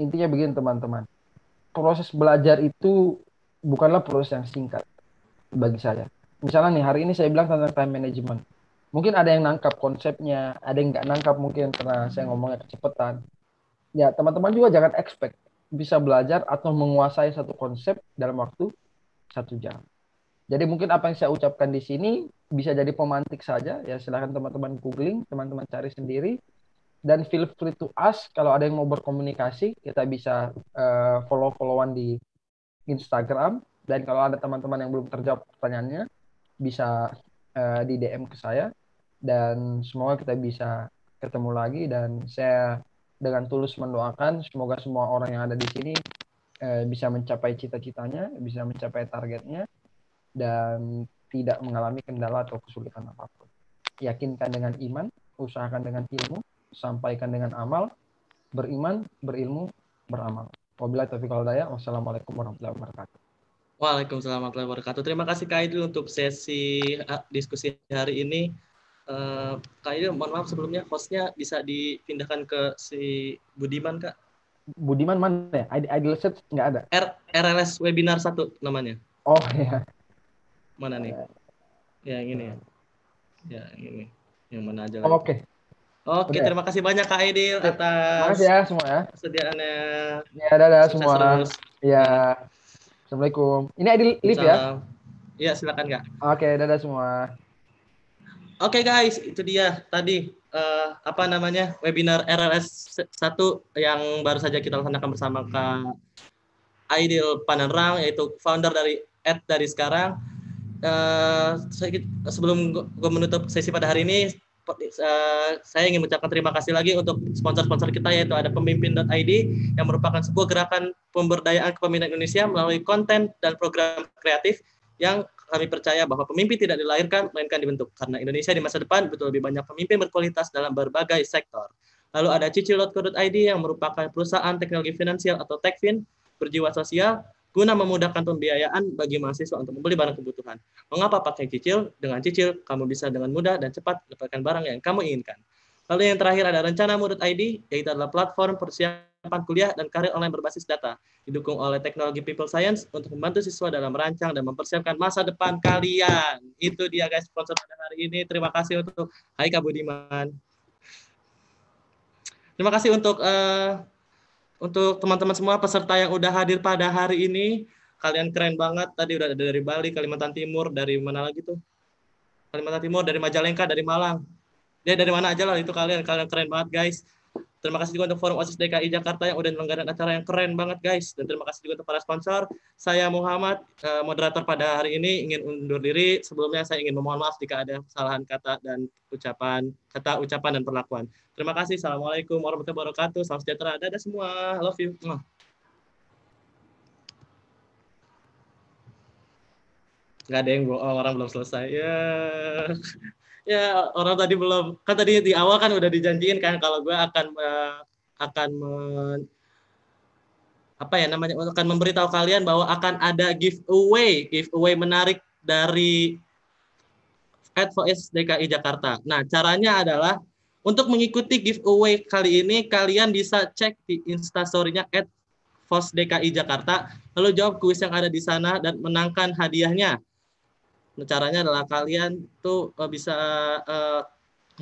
Intinya begini teman-teman, proses belajar itu bukanlah proses yang singkat bagi saya. Misalnya nih hari ini saya bilang tentang time management. Mungkin ada yang nangkap konsepnya, ada yang nggak nangkap mungkin karena saya ngomongnya kecepatan. Ya teman-teman juga jangan expect bisa belajar atau menguasai satu konsep dalam waktu 1 jam. Jadi mungkin apa yang saya ucapkan di sini bisa jadi pemantik saja. Ya silahkan teman-teman googling, teman-teman cari sendiri. Dan feel free to ask kalau ada yang mau berkomunikasi, kita bisa follow-followan di Instagram. Dan kalau ada teman-teman yang belum terjawab pertanyaannya, bisa di DM ke saya. Dan semoga kita bisa ketemu lagi. Dan saya dengan tulus mendoakan semoga semua orang yang ada di sini bisa mencapai cita-citanya, bisa mencapai targetnya, dan tidak mengalami kendala atau kesulitan apapun. Yakinkan dengan iman, usahakan dengan ilmu, sampaikan dengan amal, beriman, berilmu, beramal. Wabillahi taufiq wal hidayah. Wassalamualaikum warahmatullahi wabarakatuh. Waalaikumsalam warahmatullahi wabarakatuh. Terima kasih Kak Aidil untuk sesi diskusi hari ini. Kak Idil, mohon maaf sebelumnya hostnya bisa dipindahkan ke si Budiman, Kak. Budiman mana ya? Idle Set nggak ada. RLS Webinar 1 namanya. Oh ya. Mana nih? Ya, yang ini ya. Ya, yang ini. Yang mana aja lagi. Oke. Oke, Udah ya? terima kasih banyak Kak Idil Sip. atas Makasih ya semua ya. kesediaannya. Ya, dadah Sukses semua. terus. Ya. Assalamualaikum. Ini Idle live ya? Salam. Iya, silakan Kak. Oke, dadah semua. Oke guys, itu dia tadi apa namanya webinar RLS 1 yang baru saja kita laksanakan bersama Kak Aidil Panerang, yaitu founder dari dari sekarang. Sebelum gue menutup sesi pada hari ini, saya ingin mengucapkan terima kasih lagi untuk sponsor-sponsor kita, yaitu ada Pemimpin.id yang merupakan sebuah gerakan pemberdayaan kepemimpinan Indonesia melalui konten dan program kreatif yang kami percaya bahwa pemimpin tidak dilahirkan, melainkan dibentuk. Karena Indonesia di masa depan butuh lebih banyak pemimpin berkualitas dalam berbagai sektor. Lalu ada cicil.co.id yang merupakan perusahaan teknologi finansial atau Techfin berjiwa sosial guna memudahkan pembiayaan bagi mahasiswa untuk membeli barang kebutuhan. Mengapa pakai cicil? Dengan cicil, kamu bisa dengan mudah dan cepat mendapatkan barang yang kamu inginkan. Lalu yang terakhir ada Rencanamu.id, yaitu adalah platform persiapan kuliah dan karir online berbasis data, didukung oleh teknologi people science untuk membantu siswa dalam merancang dan mempersiapkan masa depan kalian. Itu dia guys sponsor pada hari ini. Terima kasih untuk Hai Kak Budiman. Terima kasih untuk teman-teman semua peserta yang udah hadir pada hari ini. Kalian keren banget. Tadi udah ada dari Bali, Kalimantan Timur, dari mana lagi tuh? Kalimantan Timur, dari Majalengka, dari Malang. Ya dari mana aja lah itu kalian keren banget guys. Terima kasih juga untuk Forum OSIS DKI Jakarta yang udah menyelenggarakan acara yang keren banget guys. Dan terima kasih juga untuk para sponsor. Saya Muhammad, moderator pada hari ini, ingin undur diri. Sebelumnya saya ingin memohon maaf jika ada kesalahan kata dan ucapan dan perlakuan. Terima kasih. Assalamualaikum warahmatullahi wabarakatuh. Salam sejahtera. Dadah semua. I love you. Nggak ada yang bohong, orang belum selesai. Ya orang tadi belum, kan tadi di awal kan udah dijanjiin kan kalau gue akan memberitahu kalian bahwa akan ada giveaway menarik dari Advoice DKI Jakarta. Nah, caranya adalah untuk mengikuti giveaway kali ini kalian bisa cek di Instastory-nya @Advoice DKI Jakarta, lalu jawab kuis yang ada di sana dan menangkan hadiahnya. Nah, caranya adalah kalian tuh bisa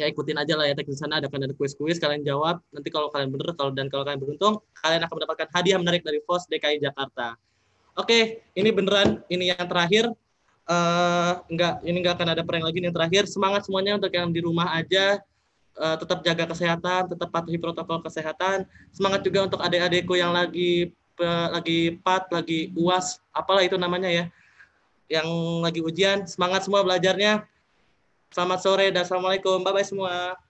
ya ikutin aja lah ya teknis sana, ada kuis-kuis, kalian jawab, nanti kalau kalian bener kalau kalian beruntung, kalian akan mendapatkan hadiah menarik dari FOS DKI Jakarta. Oke, ini beneran, ini yang terakhir. Nggak akan ada prank lagi, ini yang terakhir. Semangat semuanya untuk yang di rumah aja, tetap jaga kesehatan, tetap patuhi protokol kesehatan. Semangat juga untuk adik-adikku yang lagi PAT, lagi UAS, apalah itu namanya ya, yang lagi ujian. Semangat semua belajarnya. Selamat sore dan assalamualaikum. Bye bye semua.